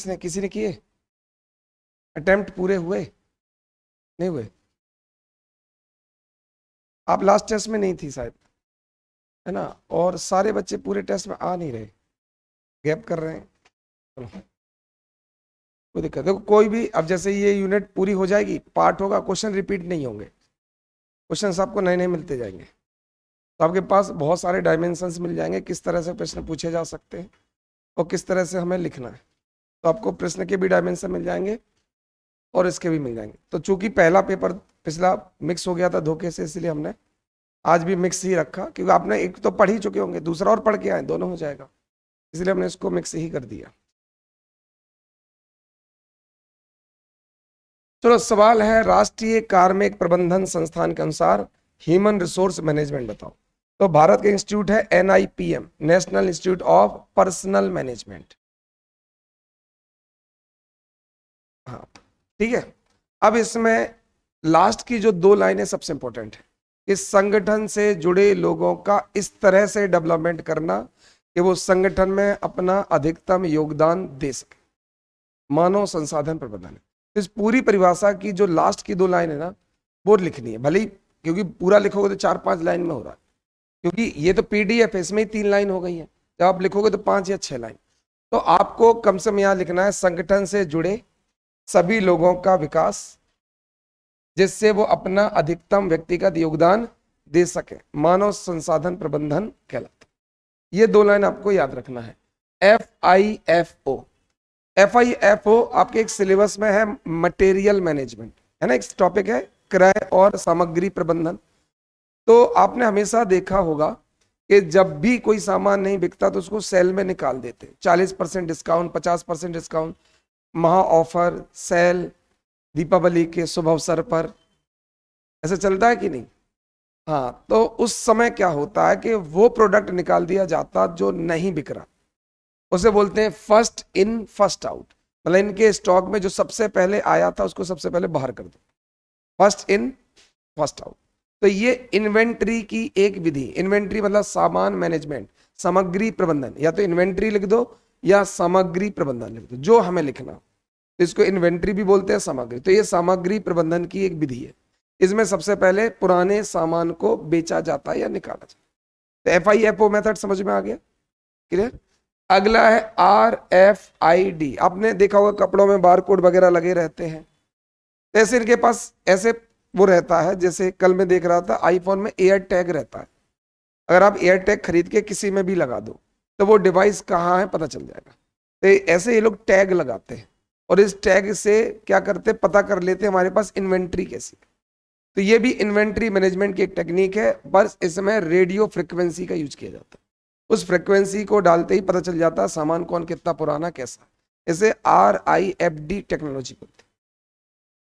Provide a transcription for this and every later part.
किसने, किसी ने किए? अटेम्प्ट पूरे हुए? नहीं हुए? आप लास्ट टेस्ट में नहीं थी शायद, है ना? और सारे बच्चे पूरे टेस्ट में आ नहीं रहे, गैप कर रहे हैं। चलो, कोई दिक्कत, देखो कोई भी, अब जैसे ये यूनिट पूरी हो जाएगी, पार्ट होगा, क्वेश्चन रिपीट नहीं होंगे, क्वेश्चन आपको नए नए मिलते जाएंगे। तो आपके पास बहुत सारे डायमेंशंस मिल जाएंगे, किस तरह से प्रश्न पूछे जा सकते हैं और किस तरह से हमें लिखना है। तो आपको प्रश्न के भी डायमेंशन मिल जाएंगे और इसके भी मिल जाएंगे। तो चूंकि पहला पेपर पिछला मिक्स हो गया था धोखे से, इसलिए हमने आज भी मिक्स ही रखा, क्योंकि आपने एक तो पढ़ ही चुके होंगे, दूसरा और पढ़ के आए, दोनों हो जाएगा, इसलिए हमने इसको मिक्स ही कर दिया। चलो, सवाल है, राष्ट्रीय कार्मिक प्रबंधन संस्थान के अनुसार ह्यूमन रिसोर्स मैनेजमेंट बताओ। तो भारत का इंस्टीट्यूट है NIPM, national institute of personal management. हाँ, ठीक है। अब इसमें लास्ट की जो 2 लाइनें सबसे इंपॉर्टेंट है, इस संगठन से जुड़े लोगों का इस तरह से डेवलपमेंट करना कि वो संगठन में अपना अधिकतम योगदान दे सके, मानव संसाधन प्रबंधन। इस पूरी परिभाषा की जो लास्ट की 2 लाइन है ना, वो लिखनी है, भले ही, क्योंकि पूरा लिखोगे तो 4-5 लाइन में हो रहा है, क्योंकि ये तो PDF है, इसमें ही 3 लाइन हो गई है, जब आप लिखोगे तो 5 या 6 लाइन। तो आपको कम से कम यहां लिखना है, संगठन से जुड़े सभी लोगों का विकास जिससे वो अपना अधिकतम व्यक्तिगत योगदान दे सके, मानव संसाधन प्रबंधन कहलाता है। ये 2 लाइन आपको याद रखना है। FIFO, FIFO आपके एक सिलेबस में है, मटेरियल मैनेजमेंट, है ना, एक टॉपिक है क्रय और सामग्री प्रबंधन। तो आपने हमेशा देखा होगा कि जब भी कोई सामान नहीं बिकता तो उसको सेल में निकाल देते, 40% डिस्काउंट, 50% डिस्काउंट, महा ऑफर, सेल, दीपावली के शुभ अवसर पर, ऐसा चलता है कि नहीं? हाँ, तो उस समय क्या होता है कि वो प्रोडक्ट निकाल दिया जाता जो नहीं बिक रहा, उसे बोलते हैं फर्स्ट इन फर्स्ट आउट। मतलब इनके स्टॉक में जो सबसे पहले आया था उसको सबसे पहले बाहर कर दो, फर्स्ट इन फर्स्ट आउट। तो ये इन्वेंट्री की एक विधि, इन्वेंट्री मतलब सामान मैनेजमेंट, सामग्री प्रबंधन, या तो इन्वेंट्री लिख दो या सामग्री प्रबंधन लिख दो, जो हमें लिखना। तो इसको इन्वेंट्री भी बोलते हैं, सामग्री। तो ये सामग्री प्रबंधन की एक विधि है, इसमें सबसे पहले पुराने सामान को बेचा जाता है या निकाला जाता है। तो FIFO मेथड समझ में आ गया, क्लियर? अगला है RFID। आपने देखा होगा कपड़ों में बारकोड वगैरह लगे रहते हैं, ऐसे इनके पास ऐसे वो रहता है, जैसे कल मैं देख रहा था आईफोन में एयर टैग रहता है, अगर आप एयर टैग खरीद के किसी में भी लगा दो तो वो डिवाइस कहाँ है पता चल जाएगा। तो ऐसे ये लोग टैग लगाते हैं और इस टैग से क्या करते, पता कर लेते हैं हमारे पास इन्वेंट्री कैसी। तो ये भी इन्वेंट्री मैनेजमेंट की एक टेक्निक है, बस इसमें रेडियो फ्रिक्वेंसी का यूज किया जाता है। उस फ्रिक्वेंसी को डालते ही पता चल जाता है सामान कौन कितना पुराना कैसा। इसे RIFD टेक्नोलॉजी बोलते हैं,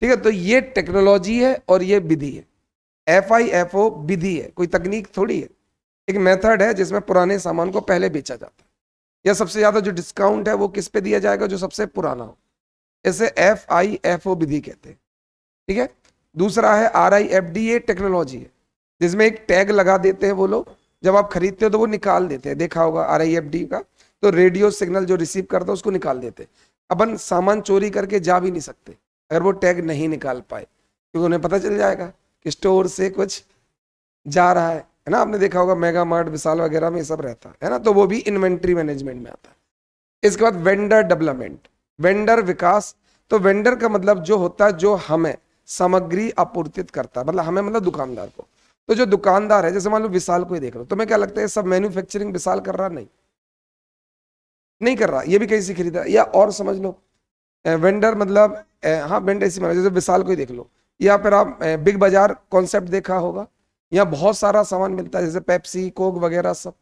ठीक है? तो ये टेक्नोलॉजी है और ये विधि है। FIFO विधि है, कोई तकनीक थोड़ी है, एक मेथड है जिसमें पुराने सामान को पहले बेचा जाता है, या सबसे ज्यादा जो डिस्काउंट है वो किस पे दिया जाएगा, जो सबसे पुराना हो। इसे FIFO विधि कहते हैं, ठीक है? दूसरा है RIFD, ये टेक्नोलॉजी है जिसमें एक टैग लगा देते हैं वो लोग, जब आप खरीदते हो तो वो निकाल देते हैं, देखा होगा RIFD का। तो रेडियो सिग्नल जो रिसीव करता है उसको निकाल देते हैं। अपन सामान चोरी करके जा भी नहीं सकते अगर वो टैग नहीं निकाल पाए, क्योंकि उन्हें पता चल जाएगा कि स्टोर से कुछ जा रहा है ना। आपने देखा होगा मेगा मार्ट, विशाल वगैरह में ये सब रहता है ना, तो वो भी इन्वेंट्री मैनेजमेंट में आता है। इसके बाद वेंडर डेवलपमेंट, वेंडर विकास। तो वेंडर का मतलब जो होता है जो हमें सामग्री आपूर्तित करता है, मतलब हमें मतलब दुकानदार को। तो जो दुकानदार है, जैसे मान लो विशाल को ही देख लो, तुम्हें क्या लगता है सब मैन्युफैक्चरिंग विशाल कर रहा? नहीं कर रहा, ये भी कहीं से खरीदा। या और समझ लो, वेंडर मतलब हाँ वेंडर ऐसी, जैसे विशाल को ही देख लो, या फिर आप बिग बाजार कॉन्सेप्ट देखा होगा, यहाँ बहुत सारा सामान मिलता है जैसे पेप्सी, कोक वगैरह सब।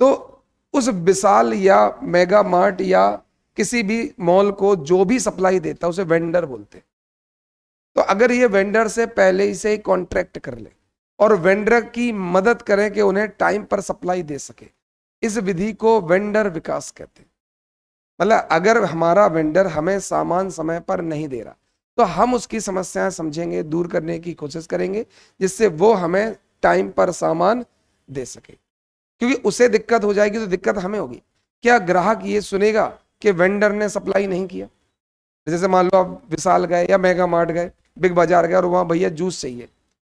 तो उस विशाल या मेगा मार्ट या किसी भी मॉल को जो भी सप्लाई देता है उसे वेंडर बोलते हैं। तो अगर ये वेंडर से पहले ही से कॉन्ट्रैक्ट कर ले और वेंडर की मदद करें कि उन्हें टाइम पर सप्लाई दे सके, इस विधि को वेंडर विकास कहते हैं। मतलब अगर हमारा वेंडर हमें सामान समय पर नहीं दे रहा तो हम उसकी समस्याएं समझेंगे, दूर करने की कोशिश करेंगे, जिससे वो हमें टाइम पर सामान दे सके। क्योंकि उसे दिक्कत हो जाएगी तो दिक्कत हमें होगी। क्या ग्राहक ये सुनेगा कि वेंडर ने सप्लाई नहीं किया। जैसे मान लो आप विशाल गए या मेगा मार्ट गए, बिग बाजार गए और वहां भैया जूस चाहिए,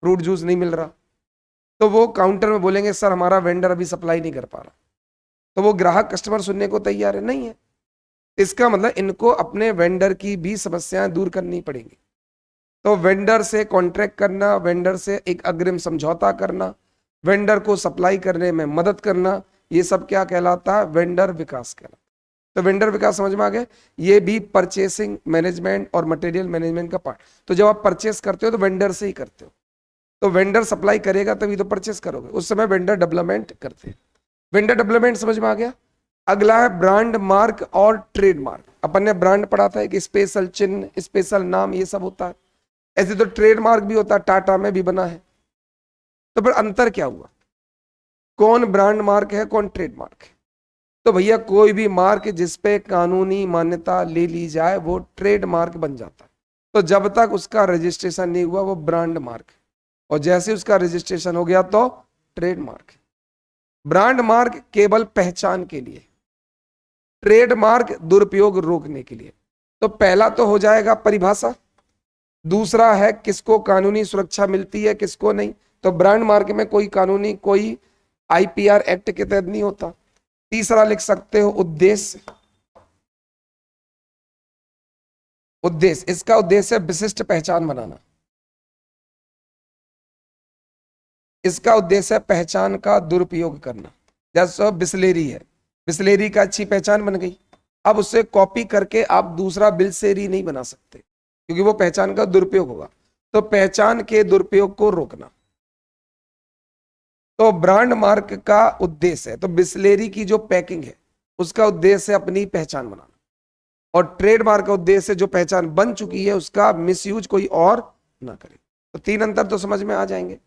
फ्रूट जूस नहीं मिल रहा, तो वो काउंटर में बोलेंगे सर हमारा वेंडर अभी सप्लाई नहीं कर पा रहा। तो वो ग्राहक कस्टमर सुनने को तैयार है नहीं है। इसका मतलब इनको अपने वेंडर की भी समस्याएं दूर करनी पड़ेंगी। तो वेंडर से कॉन्ट्रैक्ट करना, वेंडर से एक अग्रिम समझौता करना, वेंडर को सप्लाई करने में मदद करना, ये सब क्या कहलाता है? वेंडर विकास कहलाता है। तो वेंडर विकास समझ में आ गए? ये भी परचेसिंग मैनेजमेंट और मटेरियल मैनेजमेंट का पार्ट। तो जब आप परचेस करते हो तो वेंडर से ही करते हो, तो वेंडर सप्लाई करेगा तभी तो परचेस करोगे, उस समय वेंडर डेवलपमेंट करते हैं। वेंडर डेवलपमेंट समझ में आ गया। अगला है ब्रांड मार्क और ट्रेडमार्क। अपन ने ब्रांड पढ़ा था, एक स्पेशल चिन्ह, स्पेशल नाम, ये सब होता है। ऐसे तो ट्रेडमार्क भी होता है, टाटा में भी बना है। तो फिर अंतर क्या हुआ? कौन ब्रांड मार्क है, कौन ट्रेडमार्क है? तो भैया कोई भी मार्क जिसपे कानूनी मान्यता ले ली जाए वो ट्रेडमार्क बन जाता है। तो जब तक उसका रजिस्ट्रेशन नहीं हुआ वो ब्रांड मार्क है, और जैसे उसका रजिस्ट्रेशन हो गया तो ट्रेडमार्क है। ब्रांड मार्क केवल पहचान के लिए, ट्रेडमार्क दुरुपयोग रोकने के लिए। तो पहला तो हो जाएगा परिभाषा, दूसरा है किसको कानूनी सुरक्षा मिलती है किसको नहीं। तो ब्रांड मार्क में कोई कानूनी, कोई आईपीआर एक्ट के तहत नहीं होता। तीसरा लिख सकते हो उद्देश्य। उद्देश्य, इसका उद्देश्य है विशिष्ट पहचान बनाना। इसका उद्देश्य है पहचान का दुरुपयोग करना। जैसे बिस्लेरी है, बिस्लेरी का अच्छी पहचान बन गई, अब उससे कॉपी करके आप दूसरा बिल्सेरी नहीं बना सकते क्योंकि वो पहचान का दुरुपयोग होगा। तो पहचान के दुरुपयोग को रोकना। तो ब्रांड मार्क का उद्देश्य है, तो बिस्लेरी की जो पैकिंग है उसका उद्देश्य है अपनी पहचान बनाना, और ट्रेडमार्क का उद्देश्य जो पहचान बन चुकी है उसका मिसयूज कोई और ना करे। तो तीन अंतर तो समझ में आ जाएंगे,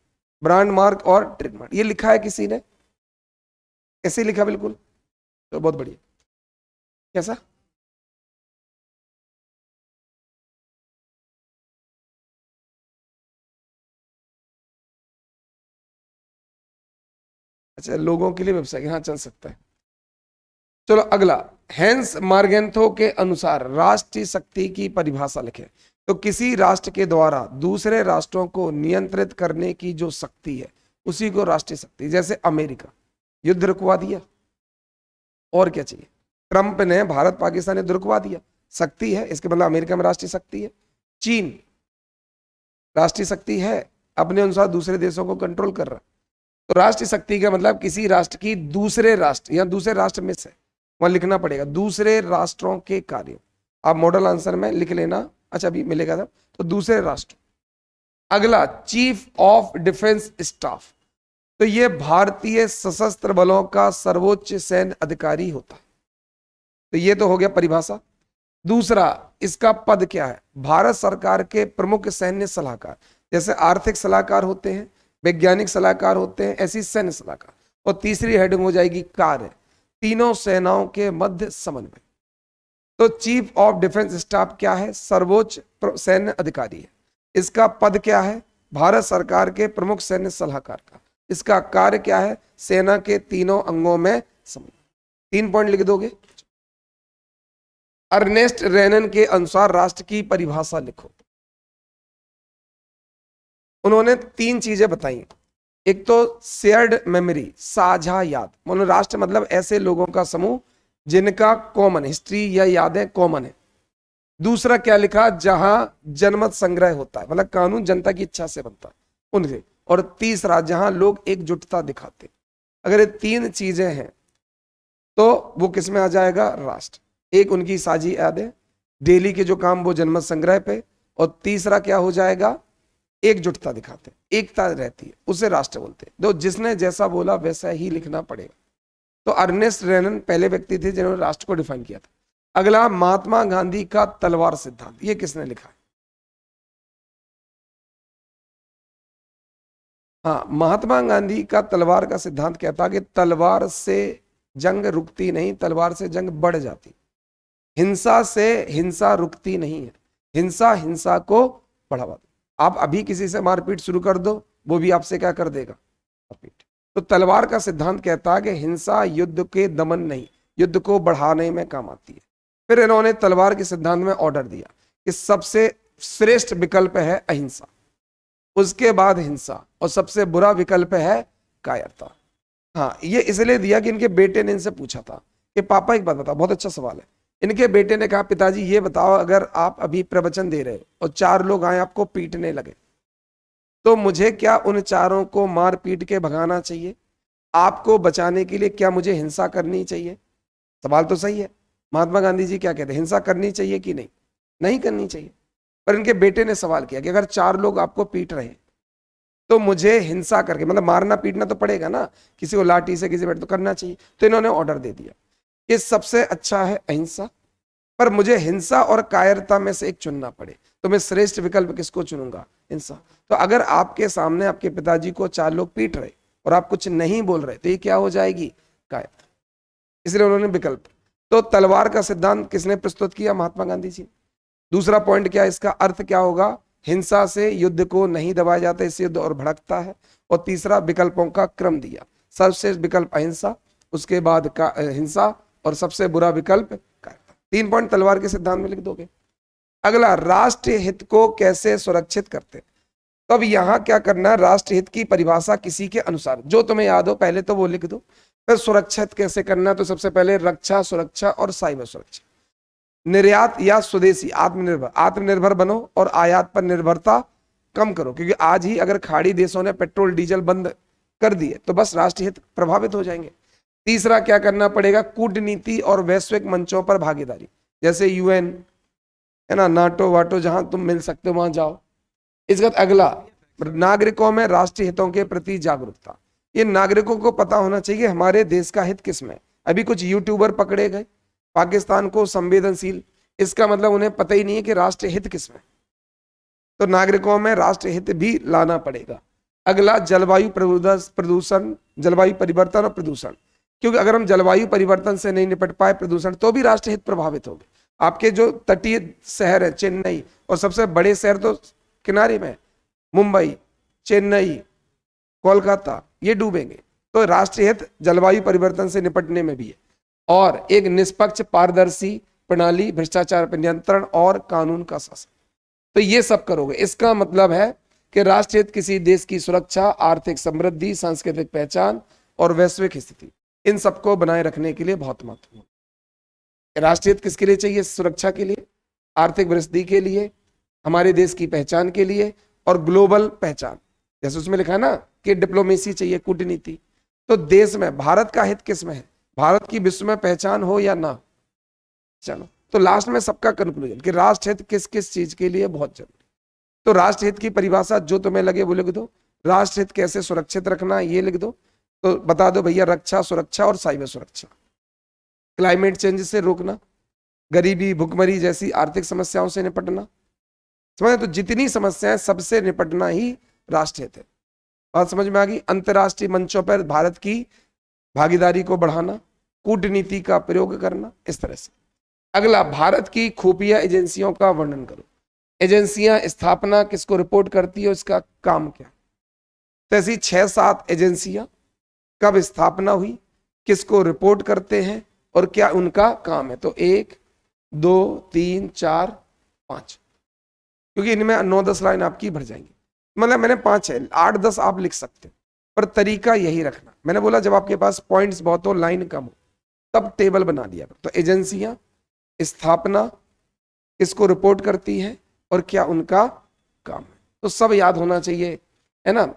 ब्रांड मार्क और ट्रेडमार्क। ये लिखा है किसी ने, ऐसे लिखा बिल्कुल, तो बहुत बढ़िया। कैसा? अच्छा, लोगों के लिए वेबसाइट, हाँ चल सकता है। चलो अगला, हेंस मार्गेंथो के अनुसार राष्ट्रीय शक्ति की परिभाषा लिखें। तो किसी राष्ट्र के द्वारा दूसरे राष्ट्रों को नियंत्रित करने की जो शक्ति है उसी को राष्ट्रीय शक्ति। जैसे अमेरिका युद्ध रुकवा दिया, और क्या चाहिए? ट्रंप ने भारत पाकिस्तान युद्ध रुकवा दिया, शक्ति है, इसके मतलब अमेरिका में राष्ट्रीय शक्ति है। चीन राष्ट्रीय शक्ति है, अपने अनुसार दूसरे देशों को कंट्रोल कर रहा है। तो राष्ट्रीय शक्ति का मतलब किसी राष्ट्र की दूसरे राष्ट्र या दूसरे राष्ट्र में से, वहां लिखना पड़ेगा दूसरे राष्ट्रों के कार्य। आप मॉडल आंसर में लिख लेना, अच्छा अभी मिलेगा था। तो दूसरे राष्ट्र। अगला, चीफ ऑफ डिफेंस स्टाफ। तो ये भारतीय सशस्त्र बलों का सर्वोच्च सैन्य अधिकारी होता है। तो ये तो हो गया परिभाषा। दूसरा, इसका पद क्या है? भारत सरकार के प्रमुख सैन्य सलाहकार। जैसे आर्थिक सलाहकार होते हैं, वैज्ञानिक सलाहकार होते हैं, ऐसी सैन्य सलाहकार। और तीसरी हेडिंग हो जाएगी कार्य, तीनों सेनाओं के मध्य समन्वय। तो चीफ ऑफ डिफेंस स्टाफ क्या है? सर्वोच्च सैन्य अधिकारी है। इसका पद क्या है? भारत सरकार के प्रमुख सैन्य सलाहकार का। इसका कार्य क्या है? सेना के तीनों अंगों में समन्वय। 3 पॉइंट लिख दोगे। अर्नेस्ट रेनन के अनुसार राष्ट्र की परिभाषा लिखो। उन्होंने 3 चीजें बताई। एक तो शेयर्ड मेमोरी, साझा याद। मतलब राष्ट्र मतलब ऐसे लोगों का समूह जिनका कॉमन हिस्ट्री या यादें कॉमन है। दूसरा क्या लिखा? जहां जनमत संग्रह होता है, मतलब कानून जनता की इच्छा से बनता है उनसे। और तीसरा, जहां लोग एकजुटता दिखाते। अगर ये 3 चीजें हैं तो वो किस में आ जाएगा? राष्ट्र। एक उनकी साझी यादें, डेली के जो काम वो जनमत संग्रह पे, और तीसरा क्या हो जाएगा? एकजुटता दिखाते, एकता रहती है, उसे राष्ट्र बोलते हैं। तो जिसने जैसा बोला वैसा ही लिखना पड़ेगा। तो अर्नेस्ट रेनन पहले व्यक्ति थे जिन्होंने राष्ट्र को डिफाइन किया था। अगला, महात्मा गांधी का तलवार सिद्धांत। ये किसने लिखा है? हाँ, महात्मा गांधी का तलवार का सिद्धांत कहता है कि तलवार से जंग रुकती नहीं, तलवार से जंग बढ़ जाती। हिंसा से हिंसा रुकती नहीं है, हिंसा हिंसा को बढ़ावा दे। आप अभी किसी से मारपीट शुरू कर दो, वो भी आपसे क्या कर देगा? मारपीट। तो तलवार का सिद्धांत कहता है कि हिंसा युद्ध के दमन नहीं, युद्ध को बढ़ाने में काम आती है। फिर इन्होंने तलवार के सिद्धांत में ऑर्डर दिया कि सबसे श्रेष्ठ विकल्प है अहिंसा, उसके बाद हिंसा, और सबसे बुरा विकल्प है कायरता। हाँ, ये इसलिए दिया कि इनके बेटे ने इनसे पूछा था कि पापा एक बात बताओ, बहुत अच्छा सवाल है। इनके बेटे ने कहा पिताजी ये बताओ, अगर आप अभी प्रवचन दे रहे हो और 4 लोग आए आपको पीटने लगे, तो मुझे क्या उन चारों को मार पीट के भगाना चाहिए? आपको बचाने के लिए क्या मुझे हिंसा करनी चाहिए? सवाल तो सही है। महात्मा गांधी जी क्या कहते हैं, हिंसा करनी चाहिए कि नहीं? नहीं करनी चाहिए। पर इनके बेटे ने सवाल किया कि अगर 4 लोग आपको पीट रहे हैं तो मुझे हिंसा करके, मतलब मारना पीटना तो पड़ेगा ना, किसी को लाठी से किसी बैठ तो करना चाहिए। तो इन्होंने ऑर्डर दे दिया कि सबसे अच्छा है अहिंसा, पर मुझे हिंसा और कायरता में से एक चुनना पड़े तो मैं श्रेष्ठ विकल्प किसको चुनूंगा? हिंसा। तो अगर आपके सामने आपके पिताजी को 4 लोग पीट रहे और आप कुछ नहीं बोल रहे तो ये क्या हो जाएगी? कायरता। इसलिए उन्होंने विकल्प। तो तलवार का सिद्धांत किसने प्रस्तुत किया? महात्मा गांधी जी। दूसरा पॉइंट क्या, इसका अर्थ क्या होगा? हिंसा से युद्ध को नहीं दबाया जाता, इससे युद्ध और भड़कता है। और तीसरा विकल्पों का क्रम दिया, सर्वश्रेष्ठ विकल्प अहिंसा, उसके बाद का हिंसा, और सबसे बुरा विकल्प कायरता। 3 पॉइंट तलवार के सिद्धांत में लिख दोगे। अगला, राष्ट्र हित को कैसे सुरक्षित करते? तो अब यहां क्या करना, राष्ट्र हित की परिभाषा किसी के अनुसार जो तुम्हें याद हो पहले तो वो लिख दो। फिर सुरक्षित कैसे करना, तो सबसे पहले रक्षा, सुरक्षा और साइबर सुरक्षा। निर्यात या स्वदेशी, आत्मनिर्भर, आत्मनिर्भर बनो और आयात पर निर्भरता कम करो, क्योंकि आज ही अगर खाड़ी देशों ने पेट्रोल डीजल बंद कर दिए तो बस राष्ट्रीय हित प्रभावित हो जाएंगे। तीसरा क्या करना पड़ेगा, कूटनीति और वैश्विक मंचों पर भागीदारी, जैसे यूएन है ना, नाटो वाटो, जहां तुम मिल सकते हो वहां जाओ। इसके बाद अगला, नागरिकों में राष्ट्रीय हितों के प्रति जागरूकता। ये नागरिकों को पता होना चाहिए हमारे देश का हित किसमें। अभी कुछ यूट्यूबर पकड़े गए पाकिस्तान को संवेदनशील, इसका मतलब उन्हें पता ही नहीं है कि राष्ट्रीय हित किसमें। तो नागरिकों में राष्ट्रीय हित भी लाना पड़ेगा। अगला, जलवायु प्रदूषण, जलवायु परिवर्तन और प्रदूषण, क्योंकि अगर हम जलवायु परिवर्तन से नहीं निपट पाए, प्रदूषण, तो भी राष्ट्रीय हित प्रभावित होंगे। आपके जो तटीय शहर है चेन्नई, और सबसे बड़े शहर तो किनारे में, मुंबई, चेन्नई, कोलकाता, ये डूबेंगे। तो राष्ट्रीय हित जलवायु परिवर्तन से निपटने में भी है। और एक निष्पक्ष पारदर्शी प्रणाली, भ्रष्टाचार पर नियंत्रण और कानून का शासन। तो ये सब करोगे, इसका मतलब है कि राष्ट्रीय हित किसी देश की सुरक्षा, आर्थिक समृद्धि, सांस्कृतिक पहचान और वैश्विक स्थिति, इन सबको बनाए रखने के लिए बहुत महत्वपूर्ण। राष्ट्रीय हित किसके लिए चाहिए? सुरक्षा के लिए, आर्थिक वृद्धि के लिए, हमारे देश की पहचान के लिए, और ग्लोबल पहचान, जैसे उसमें लिखा है ना कि डिप्लोमेसी चाहिए, कूटनीति। तो देश में भारत का हित किस में है? भारत की विश्व में पहचान हो या ना। चलो, तो लास्ट में सबका कंक्लूजन कि राष्ट्र हित किस किस चीज के लिए बहुत जरूरी। तो राष्ट्र हित की परिभाषा जो तुम्हें लगे वो लिख दो। राष्ट्र हित कैसे सुरक्षित रखना ये लिख दो। तो बता दो भैया, रक्षा, सुरक्षा और साइबर सुरक्षा। क्लाइमेट चेंज से रोकना, गरीबी, भुखमरी जैसी आर्थिक समस्याओं से निपटना, समझे? तो जितनी समस्याएं सबसे निपटना ही राष्ट्र हित है। बात समझ में आ गई? अंतर्राष्ट्रीय मंचों पर भारत की भागीदारी को बढ़ाना, कूटनीति का प्रयोग करना, इस तरह से। अगला, भारत की खुफिया एजेंसियों का वर्णन करो। एजेंसियां स्थापना किसको रिपोर्ट करती है, इसका काम क्या? तो ऐसी 6-7 एजेंसियां कब स्थापना हुई, किसको रिपोर्ट करते हैं और क्या उनका काम है। तो 1, 2, 3, 4, 5, क्योंकि इनमें 9-10 लाइन आपकी भर जाएंगी। मतलब मैंने 5 है, 8-10 आप लिख सकते हो, पर तरीका यही रखना। मैंने बोला जब आपके पास पॉइंट्स बहुत हो, लाइन कम हो, तब टेबल बना दिया। तो एजेंसियां, स्थापना, किसको रिपोर्ट करती है और क्या उनका काम है, तो सब याद होना चाहिए, है ना।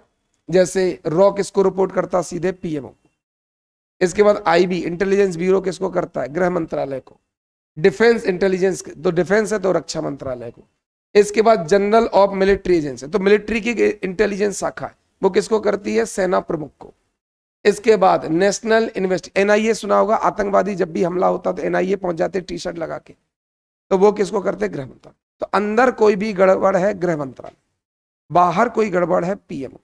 जैसे रॉ किसको रिपोर्ट करता, सीधे पीएमओ को। इसके बाद आईबी, इंटेलिजेंस ब्यूरो, किसको करता है, गृह मंत्रालय को। डिफेंस इंटेलिजेंस, तो डिफेंस है तो रक्षा मंत्रालय को। इसके बाद जनरल ऑफ मिलिट्री एजेंसी, तो मिलिट्री की इंटेलिजेंस शाखा है, वो किसको करती है, सेना प्रमुख को। इसके बाद नेशनल एनआईए सुना होगा, आतंकवादी जब भी हमला होता तो एनआईए पहुंच जाते टी शर्ट लगा के, तो वो किसको करते, गृह मंत्रालय। तो अंदर कोई भी गड़बड़ है गृह मंत्रालय, बाहर कोई गड़बड़ है पीएमओ।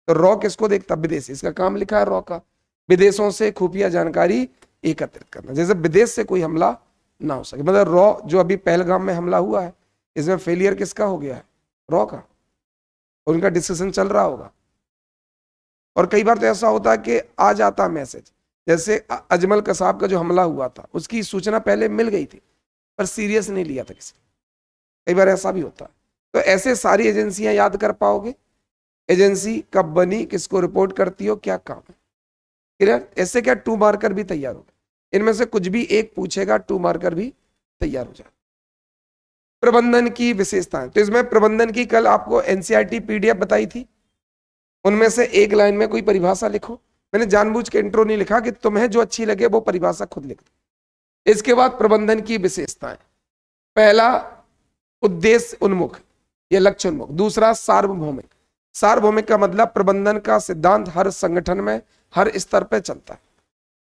तो रॉ किसको देखता, विदेशी, इसका काम लिखा है रॉ का, विदेशों से खुफिया जानकारी एकत्रित करना, जैसे विदेश से कोई हमला ना हो सके। मतलब रॉ, जो अभी पहलगाम में हमला हुआ है, इसमें फेलियर किसका हो गया है, रॉ का, और उनका डिस्कशन चल रहा होगा। और कई बार तो ऐसा होता है कि आ जाता मैसेज, जैसे अजमल कसाब का जो हमला हुआ था उसकी सूचना पहले मिल गई थी, पर सीरियस नहीं लिया था किसी ने। कई बार ऐसा भी होता है। तो ऐसे सारी एजेंसियां याद कर पाओगे, एजेंसी कब बनी, किसको रिपोर्ट करती हो, क्या काम है। क्लियर? ऐसे क्या 2 मार्कर भी तैयार हो गए। इनमें से कुछ भी एक पूछेगा, 2 मार्कर भी तैयार हो जाए। प्रबंधन की विशेषताएं, तो इसमें प्रबंधन की कल आपको एनसीईआरटी पीडीएफ बताई थी, उनमें से एक लाइन में कोई परिभाषा लिखो। मैंने जानबूझ के इंट्रो नहीं लिखा कि तुम्हें जो अच्छी लगे वो परिभाषा खुद लिख दो। इसके बाद प्रबंधन की विशेषताएं, पहला उद्देश्य उन्मुख या लक्ष्य उन्मुख, दूसरा सार्वभौमिक। सार्वभौमिक का मतलब प्रबंधन का सिद्धांत हर संगठन में हर स्तर पर चलता है।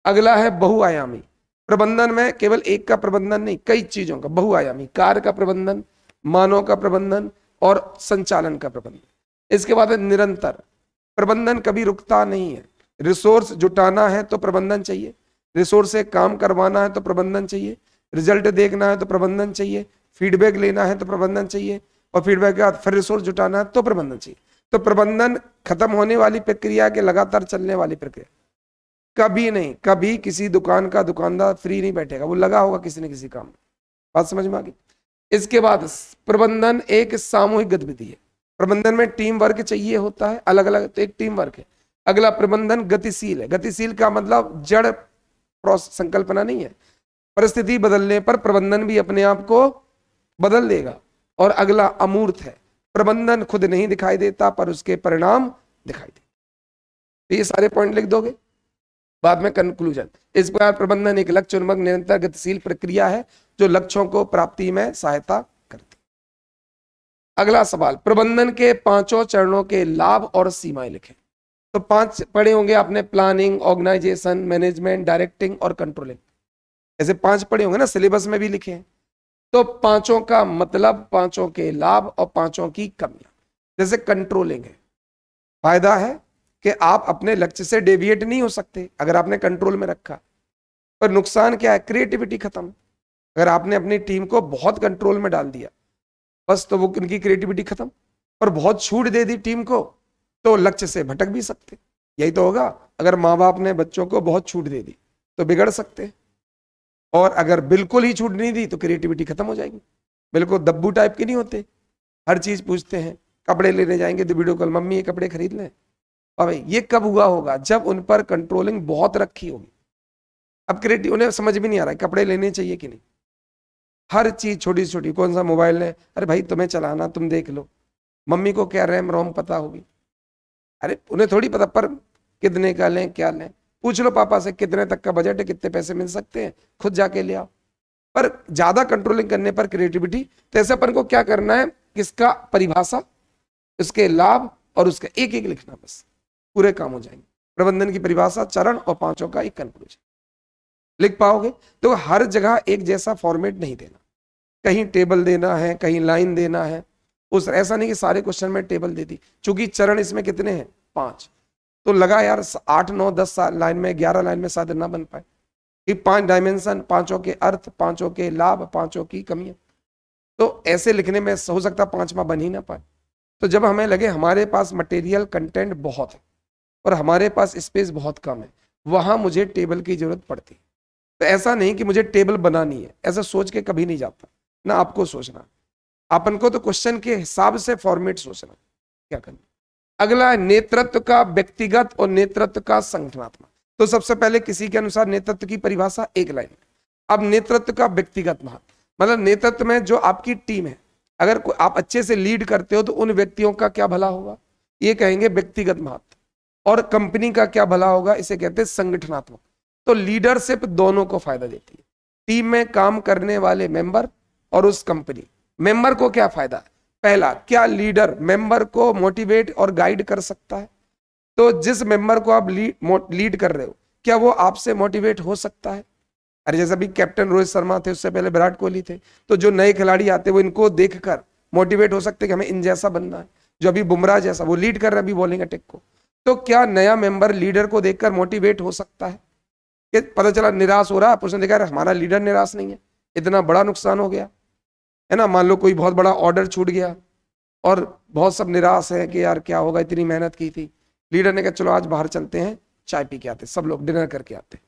अगला है बहुआयामी, प्रबंधन में केवल एक का प्रबंधन नहीं, कई चीजों का, बहुआयामी, कार्य का प्रबंधन, मानव का प्रबंधन और संचालन का प्रबंधन। इसके बाद है निरंतर, प्रबंधन कभी रुकता नहीं है। रिसोर्स जुटाना है तो प्रबंधन चाहिए, रिसोर्स से काम करवाना है तो प्रबंधन चाहिए, रिजल्ट देखना है तो प्रबंधन चाहिए, फीडबैक लेना है तो प्रबंधन चाहिए, और फीडबैक के बाद फिर रिसोर्स जुटाना है तो प्रबंधन चाहिए। तो प्रबंधन खत्म होने वाली प्रक्रिया के लगातार चलने वाली प्रक्रिया, कभी नहीं, कभी किसी दुकान का दुकानदार फ्री नहीं बैठेगा, वो लगा होगा किसी न किसी काम में। बात समझ में आ गई? इसके बाद प्रबंधन एक सामूहिक गतिविधि है, प्रबंधन में टीम वर्क चाहिए होता है, अलग अलग, तो एक टीम वर्क है। अगला प्रबंधन गतिशील है, गतिशील का मतलब जड़ संकल्पना नहीं है, परिस्थिति बदलने पर प्रबंधन भी अपने आप को बदल देगा। और अगला अमूर्त है, प्रबंधन खुद नहीं दिखाई देता पर उसके परिणाम दिखाई देते। तो ये सारे पॉइंट लिख दोगे, बाद में कंक्लूजन। इस प्रकार प्रबंधन एक लक्ष्य उन्मुख निरंतर गतिशील प्रक्रिया है जो लक्ष्यों को प्राप्ति में सहायता करती है। अगला सवाल, प्रबंधन के 5 चरणों के लाभ और सीमाएं लिखें। तो 5 पढ़े होंगे आपने, प्लानिंग, ऑर्गेनाइजेशन, मैनेजमेंट, डायरेक्टिंग और कंट्रोलिंग। ऐसे 5 पढ़े होंगे ना, सिलेबस में भी लिखे हैं। तो 5 का मतलब, 5 के लाभ और 5 की कमियां। जैसे कंट्रोलिंग है, फायदा है कि आप अपने लक्ष्य से डेविएट नहीं हो सकते अगर आपने कंट्रोल में रखा। पर नुकसान क्या है? क्रिएटिविटी खत्म। अगर आपने अपनी टीम को बहुत कंट्रोल में डाल दिया बस, तो वो उनकी क्रिएटिविटी खत्म। और बहुत छूट दे दी टीम को तो लक्ष्य से भटक भी सकते। यही तो होगा, अगर माँ बाप ने बच्चों को बहुत छूट दे दी तो बिगड़ सकते, और अगर बिल्कुल ही छूट नहीं दी तो क्रिएटिविटी खत्म हो जाएगी। बिल्कुल दब्बू टाइप के नहीं होते, हर चीज पूछते हैं। कपड़े लेने जाएंगे तो वीडियो कॉल, मम्मी ये कपड़े खरीद लें। और भाई ये कब हुआ होगा? जब उन पर कंट्रोलिंग बहुत रखी होगी। अब क्रिएटिव उन्हें समझ भी नहीं आ रहा है कपड़े लेने चाहिए कि नहीं। हर चीज छोटी छोटी, कौन सा मोबाइल है, अरे भाई तुम्हें चलाना, तुम देख लो। मम्मी को क्या रैम रोम पता होगी? अरे उन्हें थोड़ी पता, पर कितने का लें, क्या लें, पूछ लो पापा से कितने तक का बजट है, कितने पैसे मिल सकते हैं, खुद जाके ले आओ। पर ज्यादा कंट्रोलिंग करने पर क्रिएटिविटी, तो ऐसे अपन को क्या करना है, किसका परिभाषा, उसके लाभ और उसका एक एक लिखना, बस पूरे काम हो जाएंगे। प्रबंधन की परिभाषा, चरण और 5 का एक कंक्लूजन लिख पाओगे। तो हर जगह एक जैसा फॉर्मेट नहीं देना, कहीं टेबल देना है, कहीं लाइन देना है। उस ऐसा नहीं कि सारे क्वेश्चन में टेबल दे दी, चूंकि चरण इसमें कितने हैं 5, तो लगा यार 8 9 10 लाइन में, 11 लाइन में शायद ना बन पाए। कि 5 डायमेंशन, 5 के अर्थ, 5 के लाभ, 5 की कमियां, तो ऐसे लिखने में हो सकता 5वां बन ही ना पाए। तो जब हमें लगे हमारे पास मटेरियल कंटेंट बहुत है और हमारे पास स्पेस बहुत कम है, वहां मुझे टेबल की जरूरत पड़ती है। तो ऐसा नहीं कि मुझे टेबल बनानी है, ऐसा सोच के कभी नहीं जाता ना। आपको सोचना, अपन को तो क्वेश्चन के हिसाब से फॉर्मेट सोचना क्या करना। अगला है नेतृत्व का व्यक्तिगत और नेतृत्व का संगठनात्मक। तो सबसे पहले किसी के अनुसार नेतृत्व की परिभाषा एक लाइन। अब नेतृत्व का व्यक्तिगत महत्व, मतलब नेतृत्व में जो आपकी टीम है, अगर आप अच्छे से लीड करते हो तो उन व्यक्तियों का क्या भला होगा, ये कहेंगे व्यक्तिगत महत्व। और कंपनी का क्या भला होगा, इसे कहते हैं संगठनात्मक। तो लीडरशिप दोनों को फायदा देती है, टीम में काम करने वाले मेंबर और उस कंपनी। मेंबर को क्या फायदा है? पहला, क्या लीडर मेंबर को मोटिवेट और गाइड कर सकता है? तो जिस मेंबर को आप लीड कर रहे हो, क्या वो आपसे मोटिवेट हो सकता है? अरे जैसे अभी कैप्टन रोहित शर्मा थे, उससे पहले विराट कोहली थे, तो जो नए खिलाड़ी आते वो इनको देखकर मोटिवेट हो सकते कि हमें इन जैसा बनना है। जो अभी बुमराह जैसा, वो लीड कर रहे हैं अभी बॉलिंग अटैक को, तो क्या नया मेंबर लीडर को देखकर मोटिवेट हो सकता है? कि पता चला निराश हो रहा है, उसने देखा हमारा लीडर निराश नहीं है, इतना बड़ा नुकसान हो गया है ना। मान लो कोई बहुत बड़ा ऑर्डर छूट गया और बहुत सब निराश है कि यार क्या होगा, इतनी मेहनत की थी। लीडर ने कहा चलो आज बाहर चलते हैं, चाय पी के आते, सब लोग डिनर करके आते।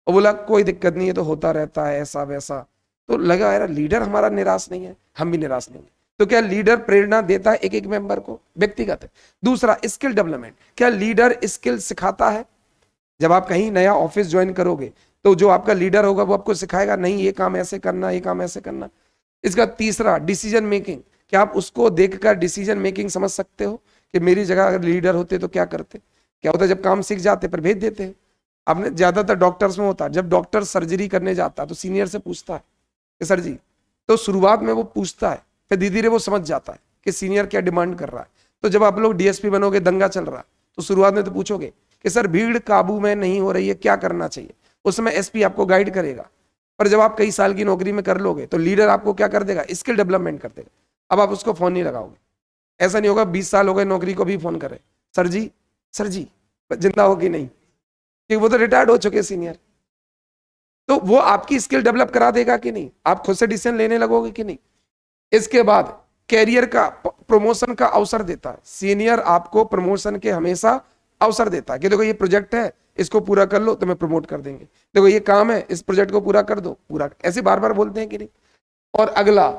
और बोला कोई दिक्कत नहीं है, तो होता रहता है ऐसा वैसा, तो लगा यार लीडर हमारा निराश नहीं है, हम भी निराश नहीं है। तो क्या लीडर प्रेरणा देता है एक एक मेंबर को? व्यक्तिगत है। दूसरा, स्किल डेवलपमेंट, क्या लीडर स्किल सिखाता है? जब आप कहीं नया ऑफिस ज्वाइन करोगे तो जो आपका लीडर होगा वो आपको सिखाएगा, नहीं ये काम ऐसे करना, ये काम ऐसे करना। इसका तीसरा, डिसीजन मेकिंग, क्या आप उसको देखकर डिसीजन मेकिंग समझ सकते हो कि मेरी जगह अगर लीडर होते तो क्या करते? क्या होता है जब काम सीख जाते पर भेज देते हैं। आपने ज्यादातर डॉक्टर्स में होता है, जब डॉक्टर सर्जरी करने जाता है तो सीनियर से पूछता है कि सर जी, तो शुरुआत में वो पूछता है, फिर धीरे धीरे वो समझ जाता है कि सीनियर क्या डिमांड कर रहा है। तो जब आप लोग डीएसपी बनोगे, दंगा चल रहा है, तो शुरुआत में तो पूछोगे कि सर भीड़ काबू में नहीं हो रही है, क्या करना चाहिए? उस समय एसपी आपको गाइड करेगा। पर जब आप कई साल की नौकरी में कर लोगे तो लीडर आपको क्या कर देगा? स्किल डेवलपमेंट कर देगा। अब आप उसको फोन नहीं लगाओगे। ऐसा नहीं होगा 20 साल हो गए नौकरी को भी फोन करे, सर जी, सर जी, जिंदा हो कि नहीं, क्योंकि वो तो रिटायर्ड हो चुके सीनियर। तो वो आपकी स्किल डेवलप करा देगा कि नहीं? आप खुद से डिसीजन लेने लगोगे कि नहीं? इसके बाद कैरियर का, प्रमोशन का अवसर देता है। सीनियर आपको प्रमोशन के हमेशा अवसर देता है कि देखो ये प्रोजेक्ट है, इसको पूरा कर लो तो मैं प्रमोट कर देंगे, देखो ये काम है, इस प्रोजेक्ट को पूरा कर दो, पूरा, ऐसे बार बार बोलते हैं कि नहीं। और अगला,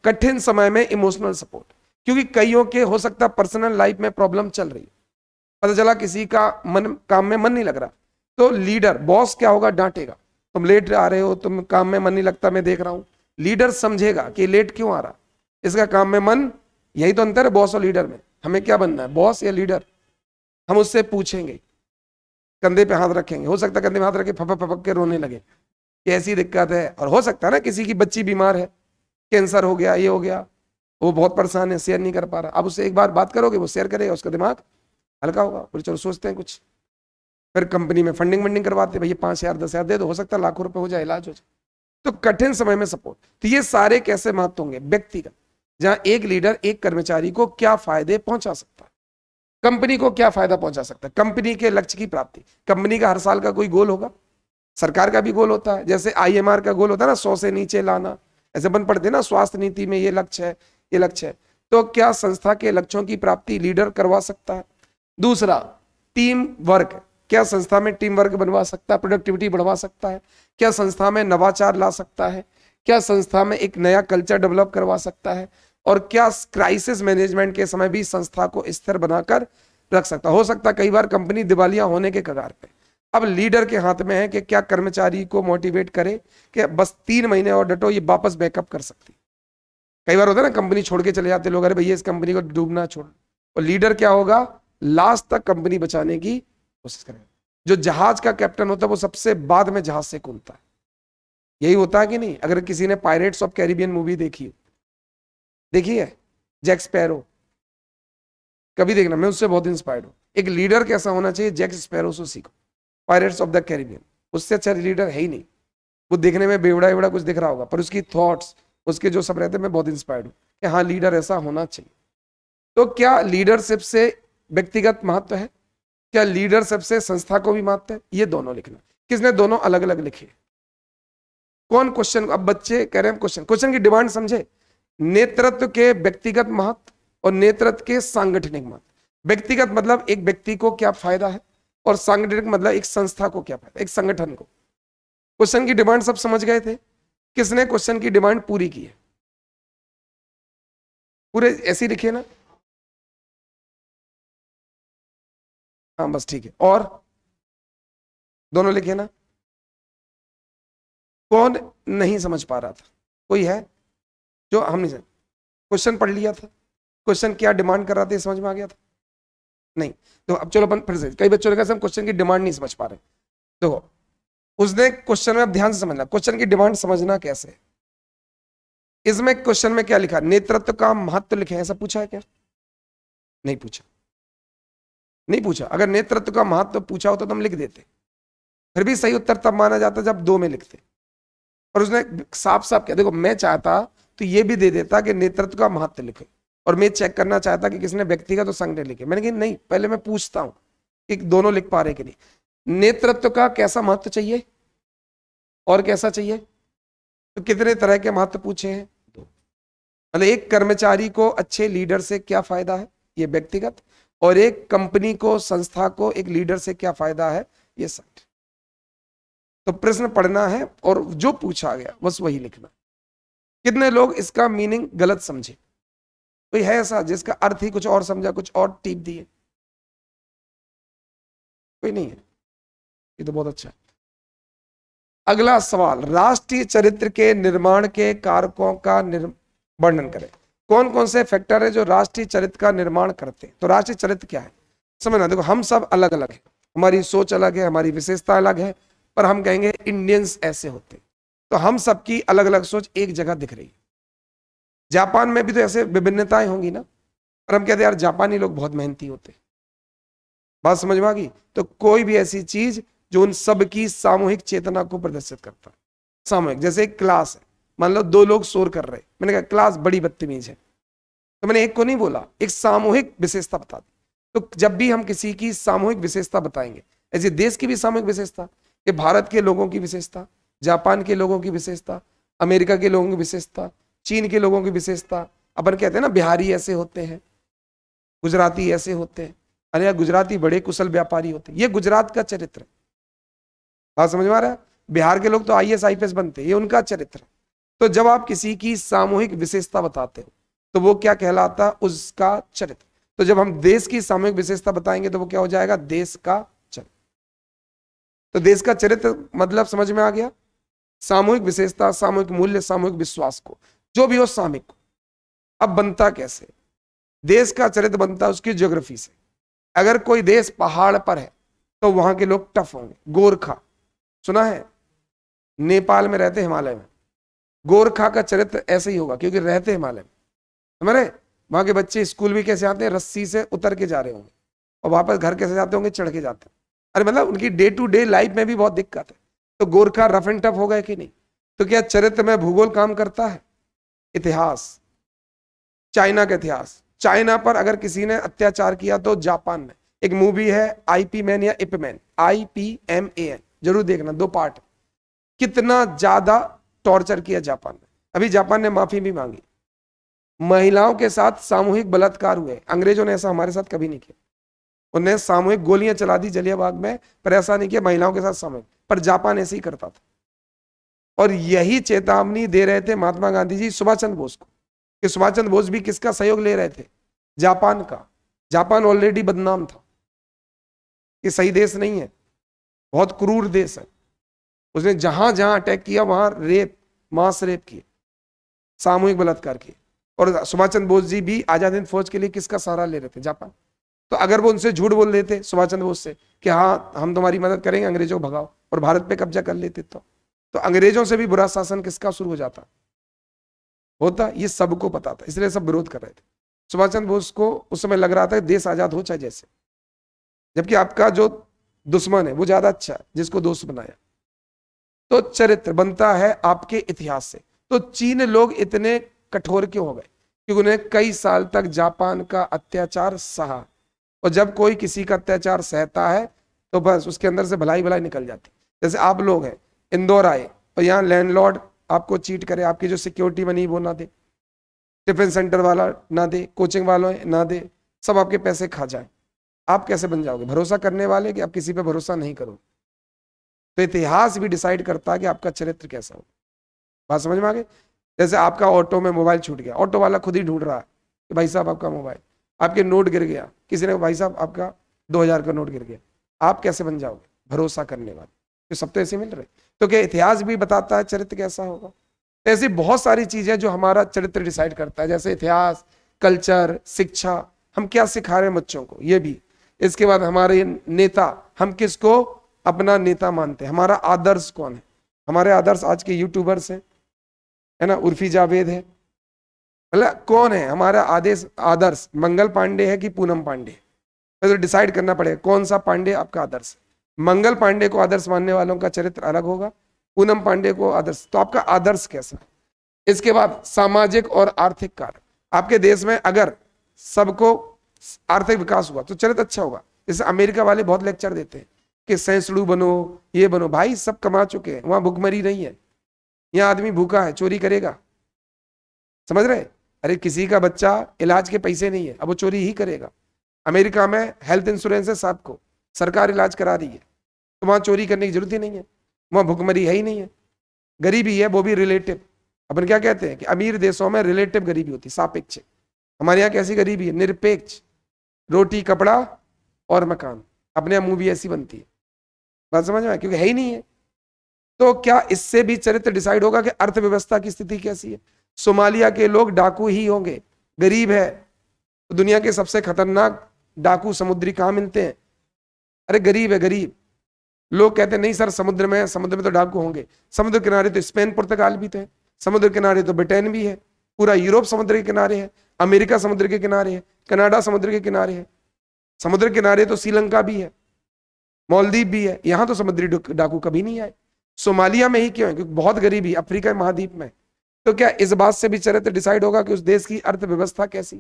कठिन समय में इमोशनल सपोर्ट, क्योंकि कईयों के हो सकता है पर्सनल लाइफ में प्रॉब्लम चल रही है, पता चला किसी का मन, काम में मन नहीं लग रहा, तो लीडर, बॉस क्या होगा? डांटेगा, तुम लेट आ रहे हो, तुम काम में मन नहीं लगता, मैं देख रहा हूं। लीडर समझेगा कि लेट क्यों आ रहा, इसका काम में मन, यही तो अंतर है बॉस और लीडर में। हमें क्या बनना है, बॉस या लीडर? हम उससे पूछेंगे, कंधे पे हाथ रखेंगे, हो सकता है कंधे पे हाथ रखे फपक फपक के रोने लगे कि ऐसी दिक्कत है। और हो सकता है ना किसी की बच्ची बीमार है, कैंसर हो गया, ये हो गया, वो बहुत परेशान है, शेयर नहीं कर पा रहा। अब उससे एक बार बात करोगे, वो शेयर करेगा, उसका दिमाग हल्का होगा, फिर चलो सोचते हैं कुछ। फिर कंपनी में फंडिंग वंडिंग करवाते, भैया 5,000 10,000 दे दो, हो सकता है लाखों रुपए हो जाए, इलाज हो जाए। तो कठिन समय में सपोर्ट, तो ये सारे कैसे महत्व होंगे? व्यक्तिगत, जहां एक लीडर एक कर्मचारी को क्या फायदे पहुंचा सकता है, कंपनी को क्या फायदा पहुंचा सकता है, कंपनी के लक्ष्य की प्राप्ति। कंपनी का हर साल का कोई गोल होगा, सरकार का भी गोल होता है, जैसे आईएमआर का गोल होता है ना, 100 से नीचे लाना, ऐसे बन पड़ते ना, स्वास्थ्य नीति में ये लक्ष्य है, ये लक्ष्य है। तो क्या संस्था के लक्ष्यों की प्राप्ति लीडर करवा सकता है? दूसरा, टीम वर्क, क्या संस्था में टीम वर्क बनवा सकता है, प्रोडक्टिविटी बढ़वा सकता है, क्या संस्था में नवाचार ला सकता है, क्या संस्था में एक नया कल्चर डेवलप करवा सकता है, और क्या क्राइसिस मैनेजमेंट के समय भी संस्था को स्थिर बनाकर रख सकता। हो सकता है कई बार कंपनी दिवालिया होने के कगार पे, अब लीडर के हाथ में है कि क्या कर्मचारी को मोटिवेट करे कि बस 3 महीने और डटो, ये वापस बैकअप कर सकती। कई बार होता है ना, कंपनी छोड़ के चले जाते लोग, अरे भैया इस कंपनी को डूबना छोड़, और लीडर क्या होगा? लास्ट तक कंपनी बचाने की कोशिश करेगा। जो जहाज का कैप्टन होता है वो सबसे बाद में जहाज से कूदता है, यही होता है कि नहीं? अगर किसी ने पायरेट्स ऑफ कैरिबियन मूवी देखी है, जैक स्पैरो, कभी देखना, मैं उससे बहुत इंस्पायर्ड हूं। एक लीडर कैसा होना चाहिए, जैक स्पैरो से सीखो, पायरेट्स ऑफ द कैरिबियन। उससे अच्छा लीडर है ही नहीं। वो देखने में बेवड़ा बेवड़ा कुछ दिख रहा होगा, पर उसकी थॉट्स, उसके जो सब रहते हैं, मैं बहुत इंस्पायर्ड हूं कि हाँ लीडर ऐसा होना चाहिए। तो क्या लीडरशिप से व्यक्तिगत महत्व है, क्या लीडरशिप से संस्था को भी महत्व है? ये दोनों लिखना। किसने दोनों अलग अलग लिखे? कौन क्वेश्चन, अब बच्चे कह रहे हैं क्वेश्चन की डिमांड समझे। नेतृत्व के व्यक्तिगत महत्व और नेतृत्व के सांगठनिक महत्व। व्यक्तिगत मतलब एक व्यक्ति को क्या फायदा है, और सांगठनिक मतलब एक संस्था को क्या फायदा, एक संगठन को। क्वेश्चन की डिमांड सब समझ गए थे? किसने क्वेश्चन की डिमांड पूरी की है? पूरे ऐसे ही लिखिए ना, हाँ बस ठीक है। और दोनों लिखे ना। कौन नहीं समझ पा रहा था? कोई है जो हम नहीं समझ? क्वेश्चन पढ़ लिया था, क्वेश्चन क्या डिमांड कर रहा था समझ में आ गया था? नहीं। तो अब चलो अपन फिर से, कई बच्चों ने कहा हम क्वेश्चन की डिमांड नहीं समझ पा रहे। देखो, उसने क्वेश्चन में, अब ध्यान से समझना, क्वेश्चन की डिमांड समझना कैसे। इसमें क्वेश्चन में क्या लिखा? नेतृत्व का महत्व लिखे, ऐसा पूछा है क्या? नहीं पूछा, नहीं पूछा। अगर नेतृत्व का महत्व पूछा होता तो हम लिख देते, फिर भी सही उत्तर तब माना जाता जब 2 में लिखते। और उसने साफ साफ क्या, देखो मैं चाहता तो ये भी दे देता कि नेतृत्व का महत्व लिखे, और मैं चेक करना चाहता कि किसने व्यक्तिगत तो संघ ने लिखे। मैंने कहा नहीं, पहले मैं पूछता हूं कि दोनों लिख पा रहे कि नहीं। नेतृत्व का कैसा महत्व चाहिए और कैसा चाहिए, तो कितने तरह के महत्व पूछे हैं? 2। मतलब एक कर्मचारी को अच्छे लीडर से क्या फायदा है, ये व्यक्तिगत, और एक कंपनी को, संस्था को एक लीडर से क्या फायदा है, ये संघ। तो प्रश्न पढ़ना है और जो पूछा गया बस वही लिखना। कितने लोग इसका मीनिंग गलत समझे? कोई है ऐसा जिसका अर्थ ही कुछ और समझा, कुछ और टिप दिए? कोई नहीं है, ये तो बहुत अच्छा है। अगला सवाल, राष्ट्रीय चरित्र के निर्माण के कारकों का वर्णन करें। कौन कौन से फैक्टर है जो राष्ट्रीय चरित्र का निर्माण करते हैं? तो राष्ट्रीय चरित्र क्या है समझना। देखो हम सब अलग अलग हैं, हमारी सोच अलग है, हमारी विशेषता अलग है, पर हम कहेंगे इंडियंस ऐसे होते हैं। तो हम सबकी अलग अलग सोच एक जगह दिख रही है। जापान में भी तो ऐसे विभिन्नताएं होंगी ना, पर हम कहते हैं यार जापानी लोग बहुत मेहनती होते हैं। बात समझ में आ गई? तो कोई भी ऐसी चीज जो उन सब की सामूहिक चेतना को प्रदर्शित करता है। सामूहिक, जैसे एक क्लास है, मान लो 2 लोग शोर कर रहे, मैंने कहा क्लास बड़ी बदतमीज है, तो मैंने एक को नहीं बोला, एक सामूहिक विशेषता बता दी। तो जब भी हम किसी की सामूहिक विशेषता बताएंगे, ऐसे देश की भी सामूहिक विशेषता, ये भारत के लोगों की विशेषता, जापान के लोगों की विशेषता, अमेरिका के लोगों की विशेषता, चीन के लोगों की विशेषता। अपन कहते हैं ना बिहारी ऐसे होते हैं, गुजराती ऐसे होते हैं, अरे गुजराती बड़े कुशल व्यापारी होते हैं। ये गुजरात का चरित्र है। बात समझ में आ रहा है? बिहार के लोग तो IAS IPS बनते हैं, ये उनका चरित्र है। तो जब आप किसी की सामूहिक विशेषता बताते हो तो वो क्या कहलाता? उसका चरित्र। तो जब हम देश की सामूहिक विशेषता बताएंगे तो वो क्या हो जाएगा? देश का चरित्र। तो देश का चरित्र मतलब समझ में आ गया? सामूहिक विशेषता, सामूहिक मूल्य, सामूहिक विश्वास को, जो भी हो सामूहिक को। अब बनता कैसे? देश का चरित्र बनता है उसकी ज्योग्राफी से। अगर कोई देश पहाड़ पर है तो वहां के लोग टफ होंगे। गोरखा सुना है? नेपाल में रहते, हिमालय में। गोरखा का चरित्र ऐसे ही होगा क्योंकि रहते हिमालय में। समझ? वहां के बच्चे स्कूल भी कैसे आते हैं? रस्सी से उतर के जा रहे होंगे, और वापस घर कैसे जाते होंगे? चढ़ के जाते हैं। अरे मतलब उनकी डे टू डे लाइफ में भी बहुत दिक्कत है। तो गोरखा रफ एंड टफ हो गए कि नहीं? तो क्या चरित्र में भूगोल काम करता है? इतिहास, चाइना का इतिहास, चाइना पर अगर किसी ने अत्याचार किया तो जापान में एक मूवी है IP मैन या इप मैन, IPMAN, जरूर देखना, 2 पार्ट। कितना ज्यादा टॉर्चर किया जापान ने। अभी जापान ने माफी भी मांगी। महिलाओं के साथ सामूहिक बलात्कार हुए, अंग्रेजों ने ऐसा हमारे साथ कभी नहीं किया। उन्हें सामूहिक गोलियां चला दी जलियांवाला बाग में, पर ऐसा नहीं किया महिलाओं के साथ सामूहिक। पर जापान ऐसे ही करता था। और यही चेतावनी दे रहे थे महात्मा गांधी जी सुभाष चंद्र बोस को, कि सुभाष चंद्र बोस भी किसका सहयोग ले रहे थे? जापान का। जापान ऑलरेडी बदनाम था कि सही देश नहीं है, बहुत क्रूर देश है। उसने जहां जहां अटैक किया वहां रेप, मास रेप किए, सामूहिक बलात्कार किए। और सुभाष चंद्र बोस जी भी आजाद हिंद फौज के लिए किसका सहारा ले रहे थे? जापान। तो अगर वो उनसे झूठ बोल देते सुभाष चंद्र बोस से कि हाँ हम तुम्हारी मदद करेंगे, अंग्रेजों को भगाओ, और भारत पे कब्जा कर लेते, तो अंग्रेजों से भी बुरा शासन किसका शुरू हो जाता? होता। ये सबको पता था, इसलिए सब विरोध कर रहे थे। सुभाष चंद्र बोस को उस समय लग रहा था कि देश आजाद हो चाहे जैसे, जबकि आपका जो दुश्मन है वो ज्यादा अच्छा है जिसको दोस्त बनाया। तो चरित्र बनता है आपके इतिहास से। तो चीन लोग इतने कठोर क्यों हो गए? क्योंकि उन्हें कई साल तक जापान का अत्याचार सहा, और जब कोई किसी का अत्याचार सहता है तो बस उसके अंदर से भलाई भलाई निकल जाती। जैसे आप लोग हैं, इंदौर आए और यहाँ लैंडलॉर्ड आपको चीट करे, आपकी जो सिक्योरिटी बनी वो ना दे, टिफिन सेंटर वाला ना दे, कोचिंग वालों ना दे, सब आपके पैसे खा जाए, आप कैसे बन जाओगे भरोसा करने वाले? कि आप किसी पे भरोसा नहीं करोगे। तो इतिहास भी डिसाइड करता है कि आपका चरित्र कैसा हो। बात समझ में आ गई? जैसे आपका ऑटो में मोबाइल छूट गया, ऑटो वाला खुद ही ढूंढ रहा है कि भाई साहब आपका मोबाइल, आपके नोट गिर गया, किसी ने भाई साहब आपका 2000 का नोट गिर गया, आप कैसे बन जाओगे? भरोसा करने वाले। तो सब तो ऐसे मिल रहे। तो क्या इतिहास भी बताता है चरित्र कैसा होगा? ऐसी बहुत सारी चीजें जो हमारा चरित्र डिसाइड करता है, जैसे इतिहास, कल्चर, शिक्षा, हम क्या सिखा रहे हैं बच्चों को, ये भी। इसके बाद हमारे नेता, हम किसको अपना नेता मानते हैं, हमारा आदर्श कौन है? हमारे आदर्श आज के यूट्यूबर्स हैं, है ना, उर्फी जावेद है, मतलब कौन है हमारा आदर्श? मंगल पांडे है कि पूनम पांडे? तो डिसाइड करना पड़ेगा कौन सा पांडे आपका आदर्श है। मंगल पांडे को आदर्श मानने वालों का चरित्र अलग होगा, पूनम पांडे को आदर्श। तो आपका आदर्श कैसा है? इसके बाद सामाजिक और आर्थिक कारक। आपके देश में अगर सबको आर्थिक विकास हुआ तो चरित्र अच्छा होगा। जैसे अमेरिका वाले बहुत लेक्चर देते हैं कि सहिष्णु बनो, ये बनो। भाई सब कमा चुके हैं, वहां भूखमरी नहीं है। यहाँ आदमी भूखा है, चोरी करेगा, समझ रहे? अरे किसी का बच्चा इलाज के पैसे नहीं है, अब वो चोरी ही करेगा। अमेरिका में हेल्थ इंश्योरेंस है, सबको सरकार इलाज करा रही है, तो वहां चोरी करने की जरूरत ही नहीं है। वहां भुखमरी है ही नहीं है, गरीबी है, वो भी रिलेटिव। अपन क्या कहते हैं कि अमीर देशों में रिलेटिव गरीबी होती है, सापेक्ष। हमारे यहाँ कैसी गरीबी है? निरपेक्ष, रोटी कपड़ा और मकान। अपने यहाँ मूवी ऐसी बनती है, बात समझ में आया? क्योंकि है ही नहीं है। तो क्या इससे भी चरित्र डिसाइड होगा कि अर्थव्यवस्था की स्थिति कैसी है? सोमालिया के लोग डाकू ही होंगे, गरीब है तो दुनिया के सबसे खतरनाक डाकू समुद्री कहां मिलते हैं? अरे गरीब है, गरीब। लोग कहते हैं नहीं सर समुद्र में, समुद्र में तो डाकू होंगे। समुद्र किनारे तो स्पेन पुर्तगाल भी तो है, समुद्र किनारे तो ब्रिटेन भी है, पूरा यूरोप समुद्र के किनारे है, अमेरिका समुद्र के किनारे है, कनाडा समुद्र के किनारे है, समुद्र किनारे तो श्रीलंका भी है, मालदीव भी है। यहां तो समुद्री डाकू कभी नहीं आए। सोमालिया में ही क्यों है? क्योंकि बहुत गरीबी अफ्रीका महाद्वीप में। तो क्या इस बात से भी चरित्र डिसाइड होगा कि उस देश की अर्थव्यवस्था कैसी?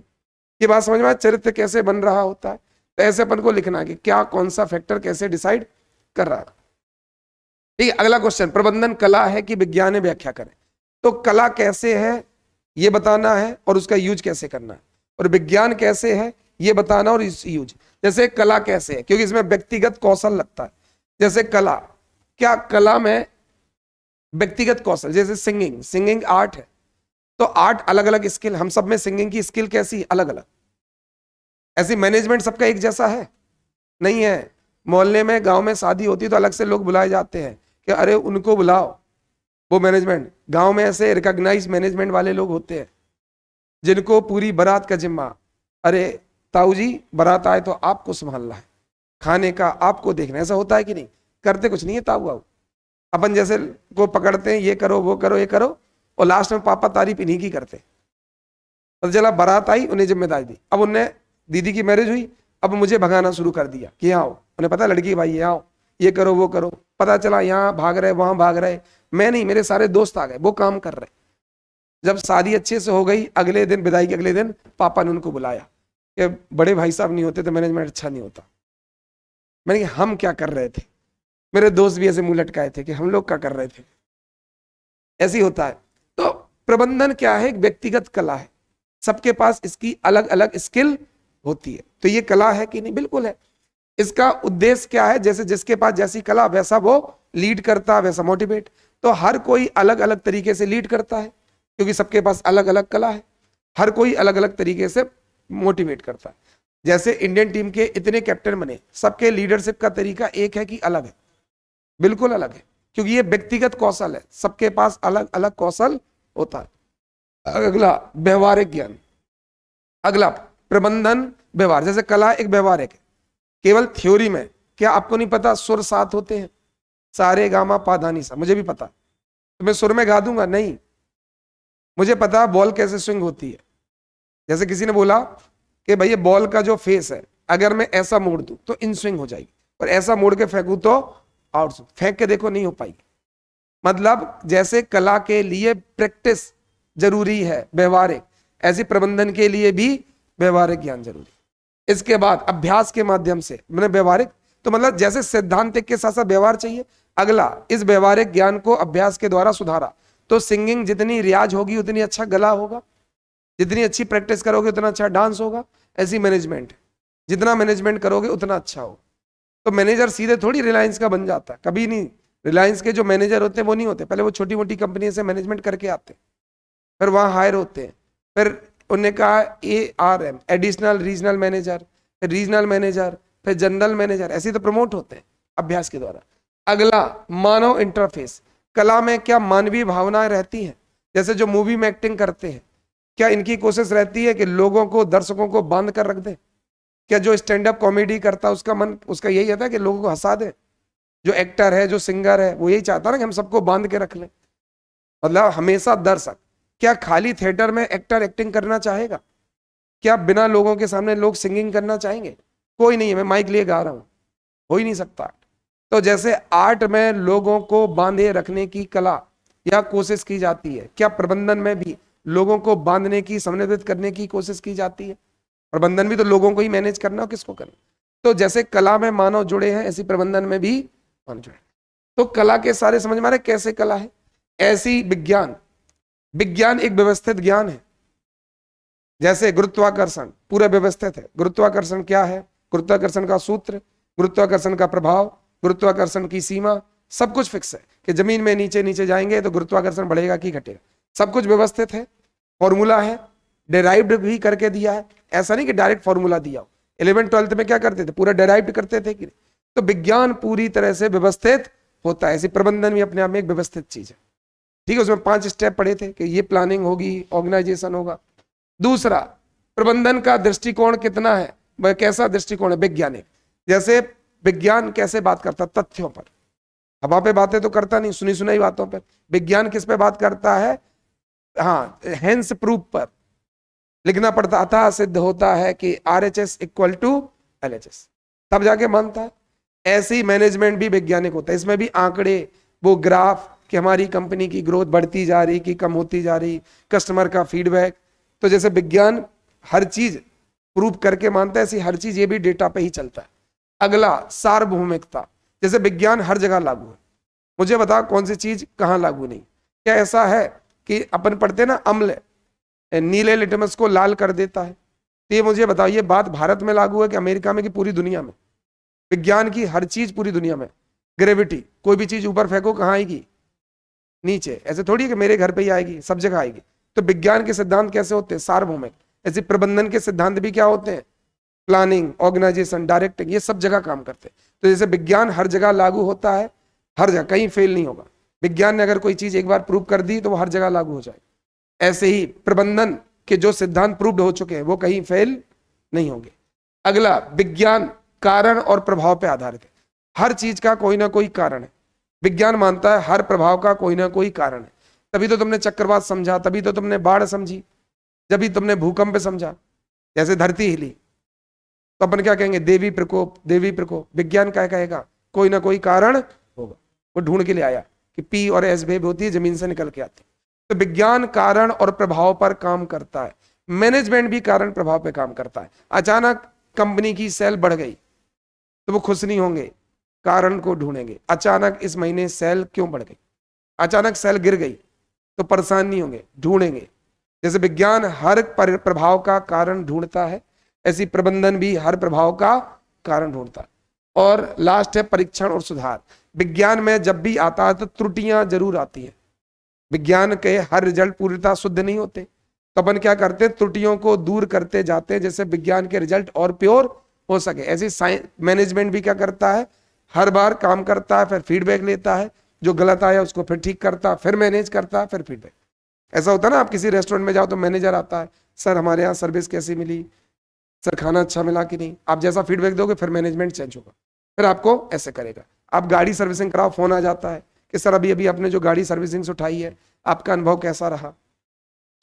ये बात समझ में आया? चरित्र कैसे बन रहा होता है। तो ऐसे अपन को लिखना है कि क्या कौन सा फैक्टर कैसे डिसाइड कर रहा है। ठीक है, अगला क्वेश्चन, प्रबंधन कला है कि विज्ञान है, व्याख्या करें। तो कला कैसे है ये बताना है और उसका यूज कैसे करना है, और विज्ञान कैसे है ये बताना और इस यूज। जैसे कला कैसे है, क्योंकि इसमें व्यक्तिगत कौशल लगता है। जैसे कला, क्या कला में व्यक्तिगत कौशल, जैसे सिंगिंग, सिंगिंग आर्ट है, तो आर्ट अलग अलग स्किल, हम सब में सिंगिंग की स्किल कैसी अलग अलग। ऐसी मैनेजमेंट सबका एक जैसा है नहीं है। मोहल्ले में गांव में शादी होती है तो अलग से लोग बुलाए जाते हैं कि अरे उनको बुलाओ, वो मैनेजमेंट। गांव में ऐसे रिकॉग्नाइज मैनेजमेंट वाले लोग होते हैं जिनको पूरी बारात का जिम्मा, अरे ताऊ जी बारात आए तो आपको संभालना है, खाने का आपको देखना। ऐसा होता है कि नहीं? करते कुछ नहीं है ताऊ आओ, अपन जैसे को पकड़ते हैं ये करो वो करो ये करो, और लास्ट में पापा तारीफ इन्हीं की करते। तो चला बारात आई, उन्हें जिम्मेदारी दी। अब उन्हें दीदी की मैरिज हुई, अब मुझे भगाना शुरू कर दिया कि यहाँ आओ। उन्हें पता लड़की भाई यहाँ आओ, ये करो वो करो। पता चला यहाँ भाग रहे वहां भाग रहे, मैं नहीं, मेरे सारे दोस्त आ गए, वो काम कर रहे। जब शादी अच्छे से हो गई, अगले दिन विदाई के अगले दिन पापा ने उनको बुलाया कि बड़े भाई साहब नहीं होते तो मैनेजमेंट अच्छा नहीं होता। मैंने कहा हम क्या कर रहे थे? मेरे दोस्त भी ऐसे मुंह लटकाए थे कि हम लोग क्या कर रहे थे। ऐसे ही होता है। तो प्रबंधन क्या है? एक व्यक्तिगत कला है, सबके पास इसकी अलग अलग स्किल होती है। तो ये कला है कि नहीं? बिल्कुल है। इसका उद्देश्य क्या है? जैसे जिसके पास जैसी कला वैसा वो लीड करता है, वैसा मोटिवेट। तो हर कोई अलग अलग तरीके से लीड करता है क्योंकि सबके पास अलग अलग कला है। हर कोई अलग अलग तरीके से मोटिवेट करता है। जैसे इंडियन टीम के इतने कैप्टन बने, सबके लीडरशिप का तरीका एक है कि अलग है? बिल्कुल अलग है, क्योंकि ये व्यक्तिगत कौशल है, सबके पास अलग अलग कौशल होता है। अगला व्यवहारिक ज्ञान, अगला प्रबंधन व्यवहार। जैसे कला एक व्यवहारिक है, केवल थ्योरी में। क्या आपको नहीं पता सुर 7 होते हैं? सारे गामा पा धा नी सा, मुझे भी पता। तो मैं सुर में गा दूंगा? नहीं। मुझे पता बॉल कैसे स्विंग होती है। जैसे किसी ने बोला कि भैया बॉल का जो फेस है अगर मैं ऐसा मोड़ दूं तो इन स्विंग हो जाएगी, और ऐसा मोड़ के फेंकूं तो आउट स्विंग। फेंक के देखो नहीं हो पाएगी। मतलब जैसे कला के लिए प्रैक्टिस जरूरी है व्यवहारिक, ऐसी प्रबंधन के लिए भी व्यवहारिक ज्ञान जरूरी। इसके बाद अभ्यास के माध्यम से, मैंने व्यवहारिक तो मतलब जैसे सैद्धांतिक के साथ साथ व्यवहार चाहिए। अगला, इस व्यवहारिक ज्ञान को अभ्यास के द्वारा सुधारा। तो सिंगिंग जितनी रियाज होगी उतनी अच्छा गला होगा, जितनी अच्छी प्रैक्टिस करोगे उतना अच्छा डांस होगा। ऐसी मैनेजमेंट, जितना मैनेजमेंट करोगे उतना अच्छा होगा। तो मैनेजर सीधे थोड़ी रिलायंस का बन जाता है, कभी नहीं। रिलायंस के जो मैनेजर होते हैं वो नहीं होते, पहले वो छोटी मोटी कंपनी से मैनेजमेंट करके आते हैं, फिर वहां हायर होते हैं, फिर उन्होंने कहा ARM एडिशनल रीजनल मैनेजर, फिर रीजनल मैनेजर, फिर जनरल मैनेजर, ऐसे तो प्रमोट होते हैं अभ्यास के द्वारा। अगला, मानव इंटरफेस। कला में क्या मानवीय भावनाएं रहती हैं? जैसे जो मूवी में एक्टिंग करते हैं, क्या इनकी कोशिश रहती है कि लोगों को, दर्शकों को बांध कर रख दे? क्या जो स्टैंड अप कॉमेडी करता है उसका मन, उसका यही होता है कि लोगों को हंसा दे? जो एक्टर है, जो सिंगर है, वो यही चाहता है ना कि हम सबको बांध के रख लें। मतलब हमेशा दर्शक, क्या खाली थिएटर में एक्टर एक्टिंग करना चाहेगा? क्या बिना लोगों के सामने लोग सिंगिंग करना चाहेंगे? कोई नहीं है, मैं माइक लिए गा रहा हूं, हो ही नहीं सकता। तो जैसे आर्ट में लोगों को बांधे रखने की कला या कोशिश की जाती है, क्या प्रबंधन में भी लोगों को बांधने की, समन्वित करने की कोशिश की जाती है? प्रबंधन भी तो लोगों को ही मैनेज करना हो, किसको करना। तो जैसे कला में मानव जुड़े हैं, ऐसी प्रबंधन में भी मानव जुड़े। तो कला के सारे समझ में आ रहे कैसे कला है। ऐसी विज्ञान, विज्ञान एक व्यवस्थित ज्ञान है। जैसे गुरुत्वाकर्षण पूरा व्यवस्थित है। गुरुत्वाकर्षण क्या है? गुरुत्वाकर्षण का सूत्र, गुरुत्वाकर्षण का प्रभाव, गुरुत्वाकर्षण की सीमा, सब कुछ फिक्स है कि जमीन में नीचे नीचे जाएंगे तो गुरुत्वाकर्षण बढ़ेगा कि घटेगा, सब कुछ व्यवस्थित है, फॉर्मूला है, डेराइव्ड भी करके दिया है। ऐसा नहीं कि डायरेक्ट फॉर्मूला दिया हो। 11th-12th में क्या करते थे, पूरा डेराइव्ड करते थे कि नहीं? तो विज्ञान पूरी तरह से व्यवस्थित होता है। ऐसे प्रबंधन भी अपने आप में एक व्यवस्थित चीज है, ठीक है। उसमें 5 स्टेप पढ़े थे कि ये प्लानिंग होगी, ऑर्गेनाइजेशन होगा। दूसरा, प्रबंधन का दृष्टिकोण कितना है, वह कैसा दृष्टिकोण है, वैज्ञानिक। जैसे विज्ञान कैसे बात करता, तथ्यों पर, हवा पे बातें तो करता नहीं, सुनी सुनाई बातों पर। विज्ञान किस पे बात करता है, हाँ, हेंस प्रूफ पर लिखना पड़ता, अतः सिद्ध होता है कि RHS इक्वल टू LHS, तब जाके मानता है। ऐसे ही मैनेजमेंट भी वैज्ञानिक होता है, इसमें भी आंकड़े, वो ग्राफ कि हमारी कंपनी की ग्रोथ बढ़ती जा रही कि कम होती जा रही, कस्टमर का फीडबैक। तो जैसे विज्ञान हर चीज प्रूव करके मानता है, ऐसी हर चीज ये भी डेटा पे ही चलता है। अगला, सार्वभौमिकता। जैसे विज्ञान हर जगह लागू है, मुझे बता कौन सी चीज कहाँ लागू नहीं। क्या ऐसा है कि अपन पढ़ते ना, अम्ल नीले लिटमस को लाल कर देता है, तो ये मुझे बताओ, ये बात भारत में लागू है कि अमेरिका में कि पूरी दुनिया में? विज्ञान की हर चीज पूरी दुनिया में। ग्रेविटी, कोई भी चीज ऊपर फेंको कहाँ आएगी, नीचे। ऐसे थोड़ी कि मेरे घर पे ही आएगी, सब जगह आएगी। तो विज्ञान के सिद्धांत कैसे होते हैं, सार्वभौमिक। ऐसे प्रबंधन के सिद्धांत भी क्या होते हैं, प्लानिंग, ऑर्गेनाइजेशन, डायरेक्टिंग, ये सब जगह काम करते हैं। तो जैसे विज्ञान हर जगह लागू होता है, हर जगह, कहीं फेल नहीं होगा। विज्ञान ने अगर कोई चीज एक बार प्रूव कर दी तो वो हर जगह लागू हो जाएगी। ऐसे ही प्रबंधन के जो सिद्धांत प्रूव्ड हो चुके हैं वो कहीं फेल नहीं होंगे। अगला, विज्ञान कारण और प्रभाव पे आधारित है। हर चीज का कोई ना कोई कारण है। विज्ञान मानता है हर प्रभाव का कोई ना कोई कारण है। तभी तो तुमने चक्रवात समझा, तभी तो तुमने बाढ़ समझी, जब भी तुमने भूकंप समझा। जैसे धरती हिली तो अपन क्या कहेंगे, देवी प्रकोप, देवी प्रकोप। विज्ञान क्या कहेगा, कोई ना कोई कारण होगा। वो ढूंढ के ले आया कि P और S वेव होती है, जमीन से निकल के आती है। तो विज्ञान कारण और प्रभाव पर काम करता है। मैनेजमेंट भी कारण प्रभाव पर काम करता है। अचानक कंपनी की सेल बढ़ गई तो वो खुश नहीं होंगे, कारण को ढूंढेंगे। अचानक इस महीने सेल क्यों बढ़ गई, अचानक सेल गिर गई तो परेशान नहीं होंगे, ढूंढेंगे। जैसे विज्ञान हर प्रभाव का कारण ढूंढता है, ऐसी प्रबंधन भी हर प्रभाव का कारण ढूंढता है। और लास्ट है परीक्षण और सुधार। विज्ञान में जब भी आता है तो त्रुटियां जरूर आती है। विज्ञान के हर रिजल्ट पूर्णतः शुद्ध नहीं होते, तो अपन क्या करते हैं, त्रुटियों को दूर करते जाते हैं, जैसे विज्ञान के रिजल्ट और प्योर हो सके। ऐसी मैनेजमेंट भी क्या करता है, हर बार काम करता है, फिर फीडबैक लेता है, जो गलत आया उसको फिर ठीक करता है, फिर मैनेज करता है, फिर फीडबैक। ऐसा होता है ना, आप किसी रेस्टोरेंट में जाओ तो मैनेजर आता है, सर हमारे यहाँ सर्विस कैसी मिली, सर खाना अच्छा मिला कि नहीं। आप जैसा फीडबैक दोगे फिर मैनेजमेंट चेंज होगा, फिर आपको ऐसे करेगा। आप गाड़ी सर्विसिंग कराओ, फोन आ जाता है कि सर अभी अभी आपने जो गाड़ी सर्विसिंग से उठाई है, आपका अनुभव कैसा रहा,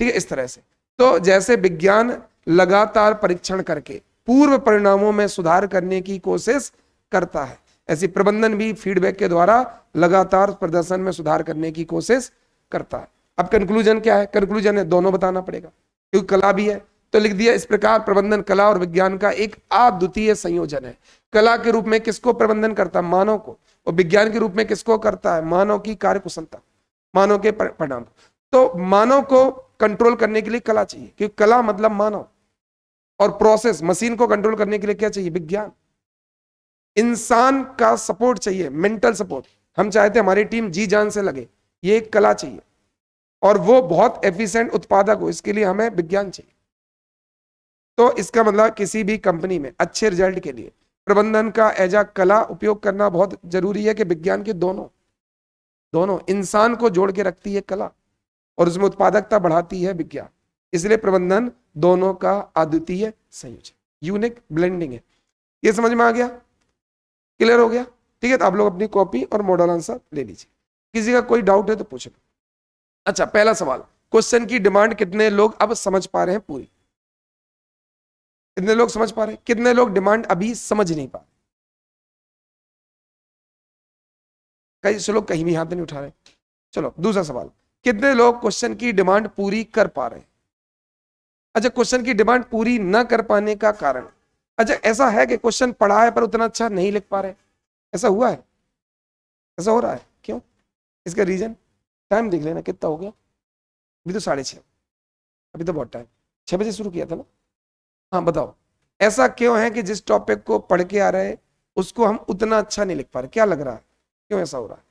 ठीक है, इस तरह से। तो जैसे विज्ञान लगातार परीक्षण करके पूर्व परिणामों में सुधार करने की कोशिश करता है, ऐसी प्रबंधन भी फीडबैक के द्वारा लगातार प्रदर्शन में सुधार करने की कोशिश करता है। अब कंक्लूजन क्या है, कंक्लूजन है दोनों बताना पड़ेगा क्योंकि कला भी है, तो लिख दिया इस प्रकार, प्रबंधन कला और विज्ञान का एक अद्वितीय संयोजन है। कला के रूप में किसको प्रबंधन करता है, मानव को, और विज्ञान के रूप में किसको करता है, मानव की कार्यकुशलता, मानव के परिणाम। तो मानव को कंट्रोल करने के लिए कला चाहिए, क्योंकि कला मतलब मानव, और प्रोसेस, मशीन को कंट्रोल करने के लिए क्या चाहिए, विज्ञान। इंसान का सपोर्ट चाहिए, मेंटल सपोर्ट। हम चाहते हैं हमारी टीम जी जान से लगे, ये एक कला चाहिए, और वो बहुत एफिशिएंट उत्पादक हो, इसके लिए हमें विज्ञान चाहिए। तो इसका मतलब किसी भी कंपनी में अच्छे रिजल्ट के लिए प्रबंधन का एज अ कला उपयोग करना बहुत जरूरी है कि विज्ञान के दोनों इंसान को जोड़ के रखती है कला, और उसमें उत्पादकता बढ़ाती है विज्ञान। इसलिए प्रबंधन दोनों का अद्वितीय संयोजन, यूनिक ब्लेंडिंग है। ये समझ में आ गया, क्लियर हो गया, ठीक है। तो आप लोग अपनी कॉपी और मॉडल आंसर ले लीजिए, किसी का कोई डाउट है तो पूछ लो। अच्छा, पहला सवाल, क्वेश्चन की डिमांड कितने लोग अब समझ पा रहे हैं पूरी, कितने लोग समझ पा रहे हैं, कितने लोग डिमांड अभी समझ नहीं पा रहे, कई लोग कहीं भी हाथ नहीं उठा रहे। चलो दूसरा सवाल, कितने लोग क्वेश्चन की डिमांड पूरी कर पा रहे हैं। अच्छा, क्वेश्चन की डिमांड पूरी न कर पाने का कारण, अच्छा ऐसा है कि क्वेश्चन पढ़ा है पर उतना अच्छा नहीं लिख पा रहे, ऐसा हुआ है, ऐसा हो रहा है, क्यों, इसका रीजन, टाइम देख लेना कितना हो गया, अभी तो 6:30, अभी तो बहुत टाइम, 6 बजे शुरू किया था ना। हाँ बताओ, ऐसा क्यों है कि जिस टॉपिक को पढ़ के आ रहे हैं उसको हम उतना अच्छा नहीं लिख पा रहे, क्या लग रहा है, क्यों ऐसा हो रहा है।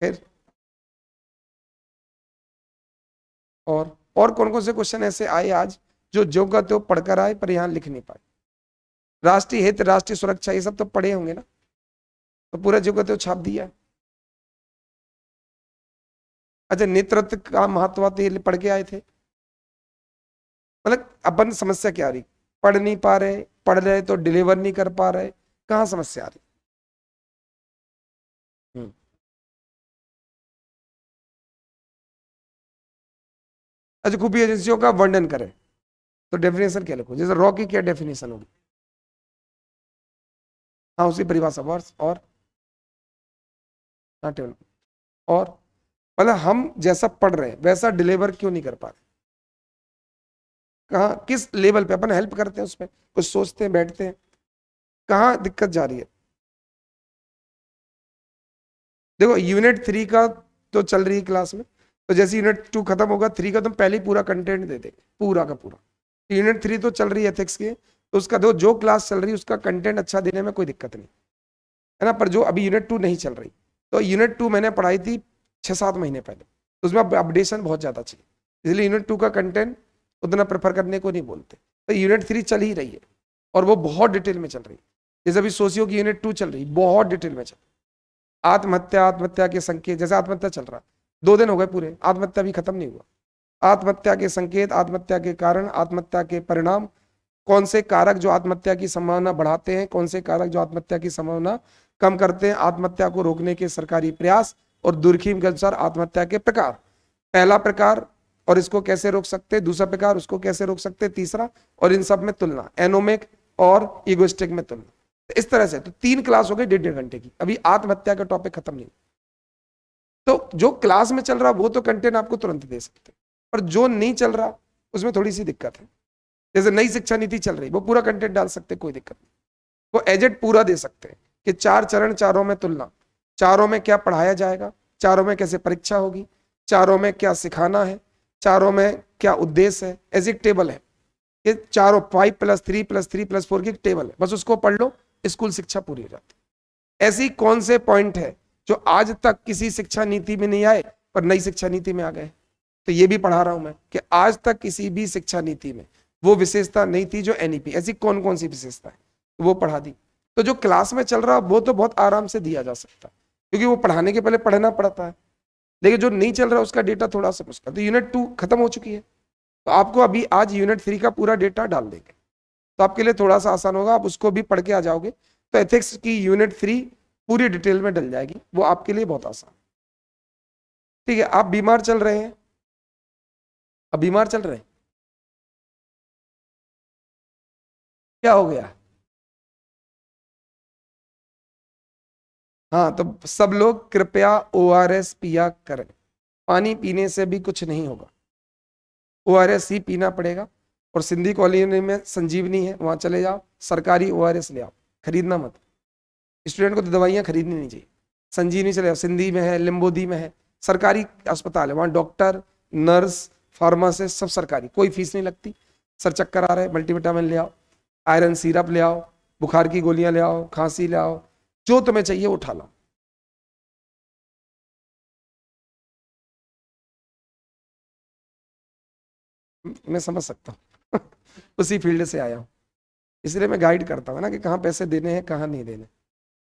फिर और कौन कौन से क्वेश्चन ऐसे आए आज जो का तो पढ़कर आए पर यहाँ लिख नहीं पाए? राष्ट्रीय हित, राष्ट्रीय सुरक्षा, ये सब तो पढ़े होंगे ना, तो पूरा जो का तो छाप दिया है। अच्छा, नेतृत्व का महत्व तो ये पढ़ के आए थे। मतलब अपन समस्या क्या आ रही, पढ़ नहीं पा रहे, पढ़ रहे तो डिलीवर नहीं कर पा रहे, कहाँ समस्या आ रही? अच्छा, खुफिया एजेंसियों का वर्णन करें तो डेफिनेशन क्या लिखो? जैसे रॉ की क्या डेफिनेशन होगी? हाँ, उसी परिभाषा वर्ष और और मतलब हम जैसा पढ़ रहे हैं वैसा डिलीवर क्यों नहीं कर पा रहे? कहाँ, किस लेवल पे अपन हेल्प करते हैं उसमें, कुछ सोचते हैं, बैठते हैं, कहाँ दिक्कत जा रही है? देखो, यूनिट 3 का तो चल रही है क्लास में, तो जैसे यूनिट 2 खत्म होगा, 3 का तुम पहले ही पूरा कंटेंट दे देंगे, पूरा का पूरा। यूनिट 3 तो चल रही है एथिक्स की, तो उसका जो क्लास चल रही है उसका कंटेंट अच्छा देने में कोई दिक्कत नहीं है ना। पर जो अभी यूनिट 2 नहीं चल रही, तो यूनिट 2 मैंने पढ़ाई थी 6-7 महीने पहले, तो उसमें अपडेशन बहुत ज्यादा चाहिए, इसलिए यूनिट 2 का कंटेंट उतना प्रेफर करने को नहीं बोलते। तो यूनिट 3 चल ही रही है और वो बहुत डिटेल में चल रही है। जैसे अभी सोचियो कि यूनिट 2 चल रही, बहुत डिटेल में चल रही। आत्महत्या, आत्महत्या के संकेत, जैसे आत्महत्या चल रहा, 2 दिन हो गए पूरे, आत्महत्या भी खत्म नहीं हुआ। आत्महत्या के संकेत, आत्महत्या के कारण, आत्महत्या के परिणाम, कौन से कारक जो आत्महत्या की संभावना बढ़ाते हैं, कौन से कारक जो आत्महत्या की संभावना कम करते हैं, आत्महत्या को रोकने के सरकारी प्रयास, और दुर्खीम के अनुसार आत्महत्या के प्रकार। पहला प्रकार और इसको कैसे रोक सकते हैं, दूसरा प्रकार उसको कैसे रोक सकते हैं, तीसरा, और इन सब में तुलना, एनोमिक और इगोइस्टिक में तुलना। इस तरह से तो 3 क्लास हो गई 1.5 घंटे की, अभी आत्महत्या का टॉपिक खत्म नहीं। तो जो क्लास में चल रहा वो तो कंटेंट आपको तुरंत दे सकते, पर जो नहीं चल रहा उसमें थोड़ी सी दिक्कत है। जैसे नई शिक्षा नीति चल रही, वो पूरा कंटेंट डाल सकते, कोई दिक्कत नहीं, वो एजेट पूरा दे सकते हैं कि 4 चरण, चारों में तुलना, चारों में क्या पढ़ाया जाएगा, चारों में कैसे परीक्षा होगी, चारों में क्या सिखाना है, चारों में क्या उद्देश्य है। ऐसी एक टेबल है, ये चारों 5+3+3+4 की टेबल है, बस उसको पढ़ लो, स्कूल शिक्षा पूरी हो जाती। ऐसी कौन से पॉइंट है जो आज तक किसी शिक्षा नीति में नहीं आए पर नई शिक्षा नीति में आ गए? तो ये भी पढ़ा रहा हूं मैं कि आज तक किसी भी शिक्षा नीति में वो विशेषता नहीं थी जो एनईपी, ऐसी कौन कौन सी विशेषता है वो पढ़ा दी। तो जो क्लास में चल रहा वो तो बहुत आराम से दिया जा सकता है, क्योंकि वो पढ़ाने के पहले पढ़ना पड़ता है, लेकिन जो नहीं चल रहा उसका डेटा थोड़ा सा मुश्किल। तो यूनिट 2 खत्म हो चुकी है, तो आपको अभी आज यूनिट 3 का पूरा डेटा डाल देंगे, तो आपके लिए थोड़ा सा आसान होगा, आप उसको भी पढ़ के आ जाओगे, तो एथिक्स की यूनिट 3 पूरी डिटेल में डल जाएगी, वो आपके लिए बहुत आसान। ठीक है, आप बीमार चल रहे हैं, अब बीमार चल रहे हैं, क्या हो गया? हाँ, तो सब लोग कृपया ओआरएस पिया करें, पानी पीने से भी कुछ नहीं होगा, ओआरएस ही पीना पड़ेगा। और सिंधी कॉलोनी में संजीवनी है, वहां चले जाओ, सरकारी ओआरएस ले आओ, खरीदना मत। स्टूडेंट को तो दवाइयां खरीदनी नहीं चाहिए, संजीवनी चले जाओ, सिंधी में है, लिम्बोदी में है, सरकारी अस्पताल है, वहां डॉक्टर, नर्स, फार्मासिस्ट सब सरकारी, कोई फीस नहीं लगती। सर चक्कर आ रहे हैं, मल्टीविटामिन ले आओ, आयरन सिरप ले आओ, बुखार की गोलियां ले आओ, खांसी ले आओ, जो तुम्हें चाहिए वो उठा लो। मैं समझ सकता हूँ उसी फील्ड से आया हूँ, इसलिए मैं गाइड करता हूँ ना कि कहाँ पैसे देने हैं कहाँ नहीं देने।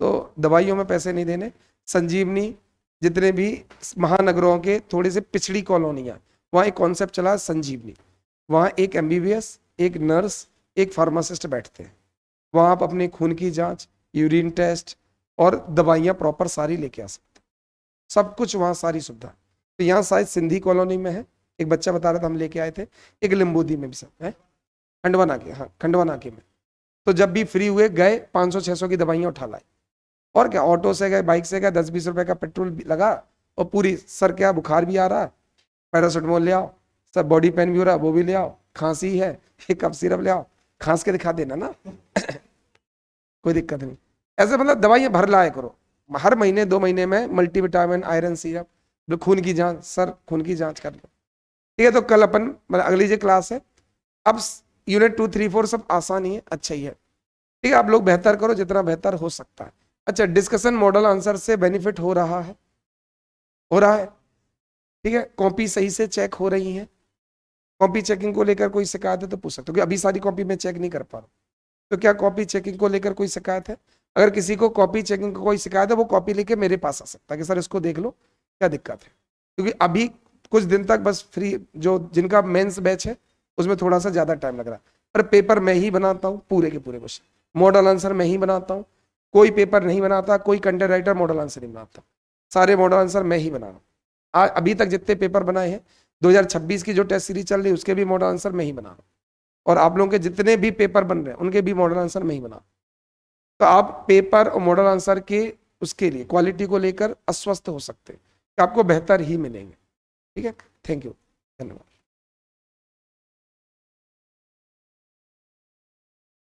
तो दवाइयों में पैसे नहीं देने। संजीवनी, जितने भी महानगरों के थोड़ी से पिछड़ी कॉलोनियाँ, वहाँ एक कॉन्सेप्ट चला है संजीवनी, वहाँ एक एमबीबीएस, एक नर्स, एक फार्मासिस्ट बैठते हैं, वहाँ आप अपने खून की जांच, यूरिन टेस्ट और दवाइयाँ प्रॉपर सारी लेके आ सकते हैं, सब कुछ वहाँ सारी सुविधा। तो यहाँ शायद सिंधी कॉलोनी में है, एक बच्चा बता रहा था, हम लेके आए थे, एक लिम्बोदी में भी सब है, खंडवा नाके, हाँ खंडवा नाके में। तो जब भी फ्री हुए गए, 500-600 की दवाइयाँ उठा लाए, और क्या, ऑटो से गए, बाइक से गए, 10-20 रुपए का पेट्रोल लगा, और पूरी, सर क्या बुखार भी आ रहा है, पैरासीटामोल ले आओ, सर बॉडी पेन भी हो रहा है वो भी ले आओ, खांसी है एक कप सिरप ले आओ, खांस के दिखा देना ना कोई दिक्कत नहीं। ऐसे मतलब दवाइयाँ भर लाया करो, हर महीने 2 महीने में मल्टीविटामिन, आयरन सिरप, खून की जांच, सर खून की जांच कर लो। ठीक है, तो कल अपन मतलब अगली जो क्लास है, अब यूनिट 2, 3, 4 सब आसान ही है, अच्छा ही है। ठीक है, आप लोग बेहतर करो जितना बेहतर हो सकता है। अच्छा, डिस्कशन मॉडल आंसर से बेनिफिट हो रहा है? हो रहा है, ठीक है। कॉपी सही से चेक हो रही है, कॉपी चेकिंग को लेकर कोई शिकायत है तो पूछ सकते हो, क्योंकि अभी सारी कॉपी मैं चेक नहीं कर पा रहा हूँ। तो क्या कॉपी चेकिंग को लेकर कोई शिकायत है? अगर किसी को कॉपी चेकिंग को कोई शिकायत है, वो कॉपी लेके मेरे पास आ सकता है कि सर इसको देख लो क्या दिक्कत है, क्योंकि अभी कुछ दिन तक बस फ्री जो जिनका मेंस बैच है उसमें थोड़ा सा ज्यादा टाइम लग रहा है, पर पेपर मैं ही बनाता हूँ, पूरे के पूरे क्वेश्चन मॉडल आंसर मैं ही बनाता हूँ, कोई पेपर नहीं बनाता, कोई कंटेंट राइटर मॉडल आंसर नहीं बनाता, सारे मॉडल आंसर मैं ही बना रहा हूँ। अभी तक जितने पेपर बनाए हैं 2026 की जो टेस्ट सीरीज चल रही है उसके भी मॉडल आंसर मैं ही बना रहा हूँ, और आप लोगों के जितने भी पेपर बन रहे हैं उनके भी मॉडल आंसर मैं ही बना रहा हूँ। तो आप पेपर और मॉडल आंसर के उसके लिए क्वालिटी को लेकर आश्वस्त हो सकते हैं कि आपको बेहतर ही मिलेंगे। ठीक है, थैंक यू, धन्यवाद।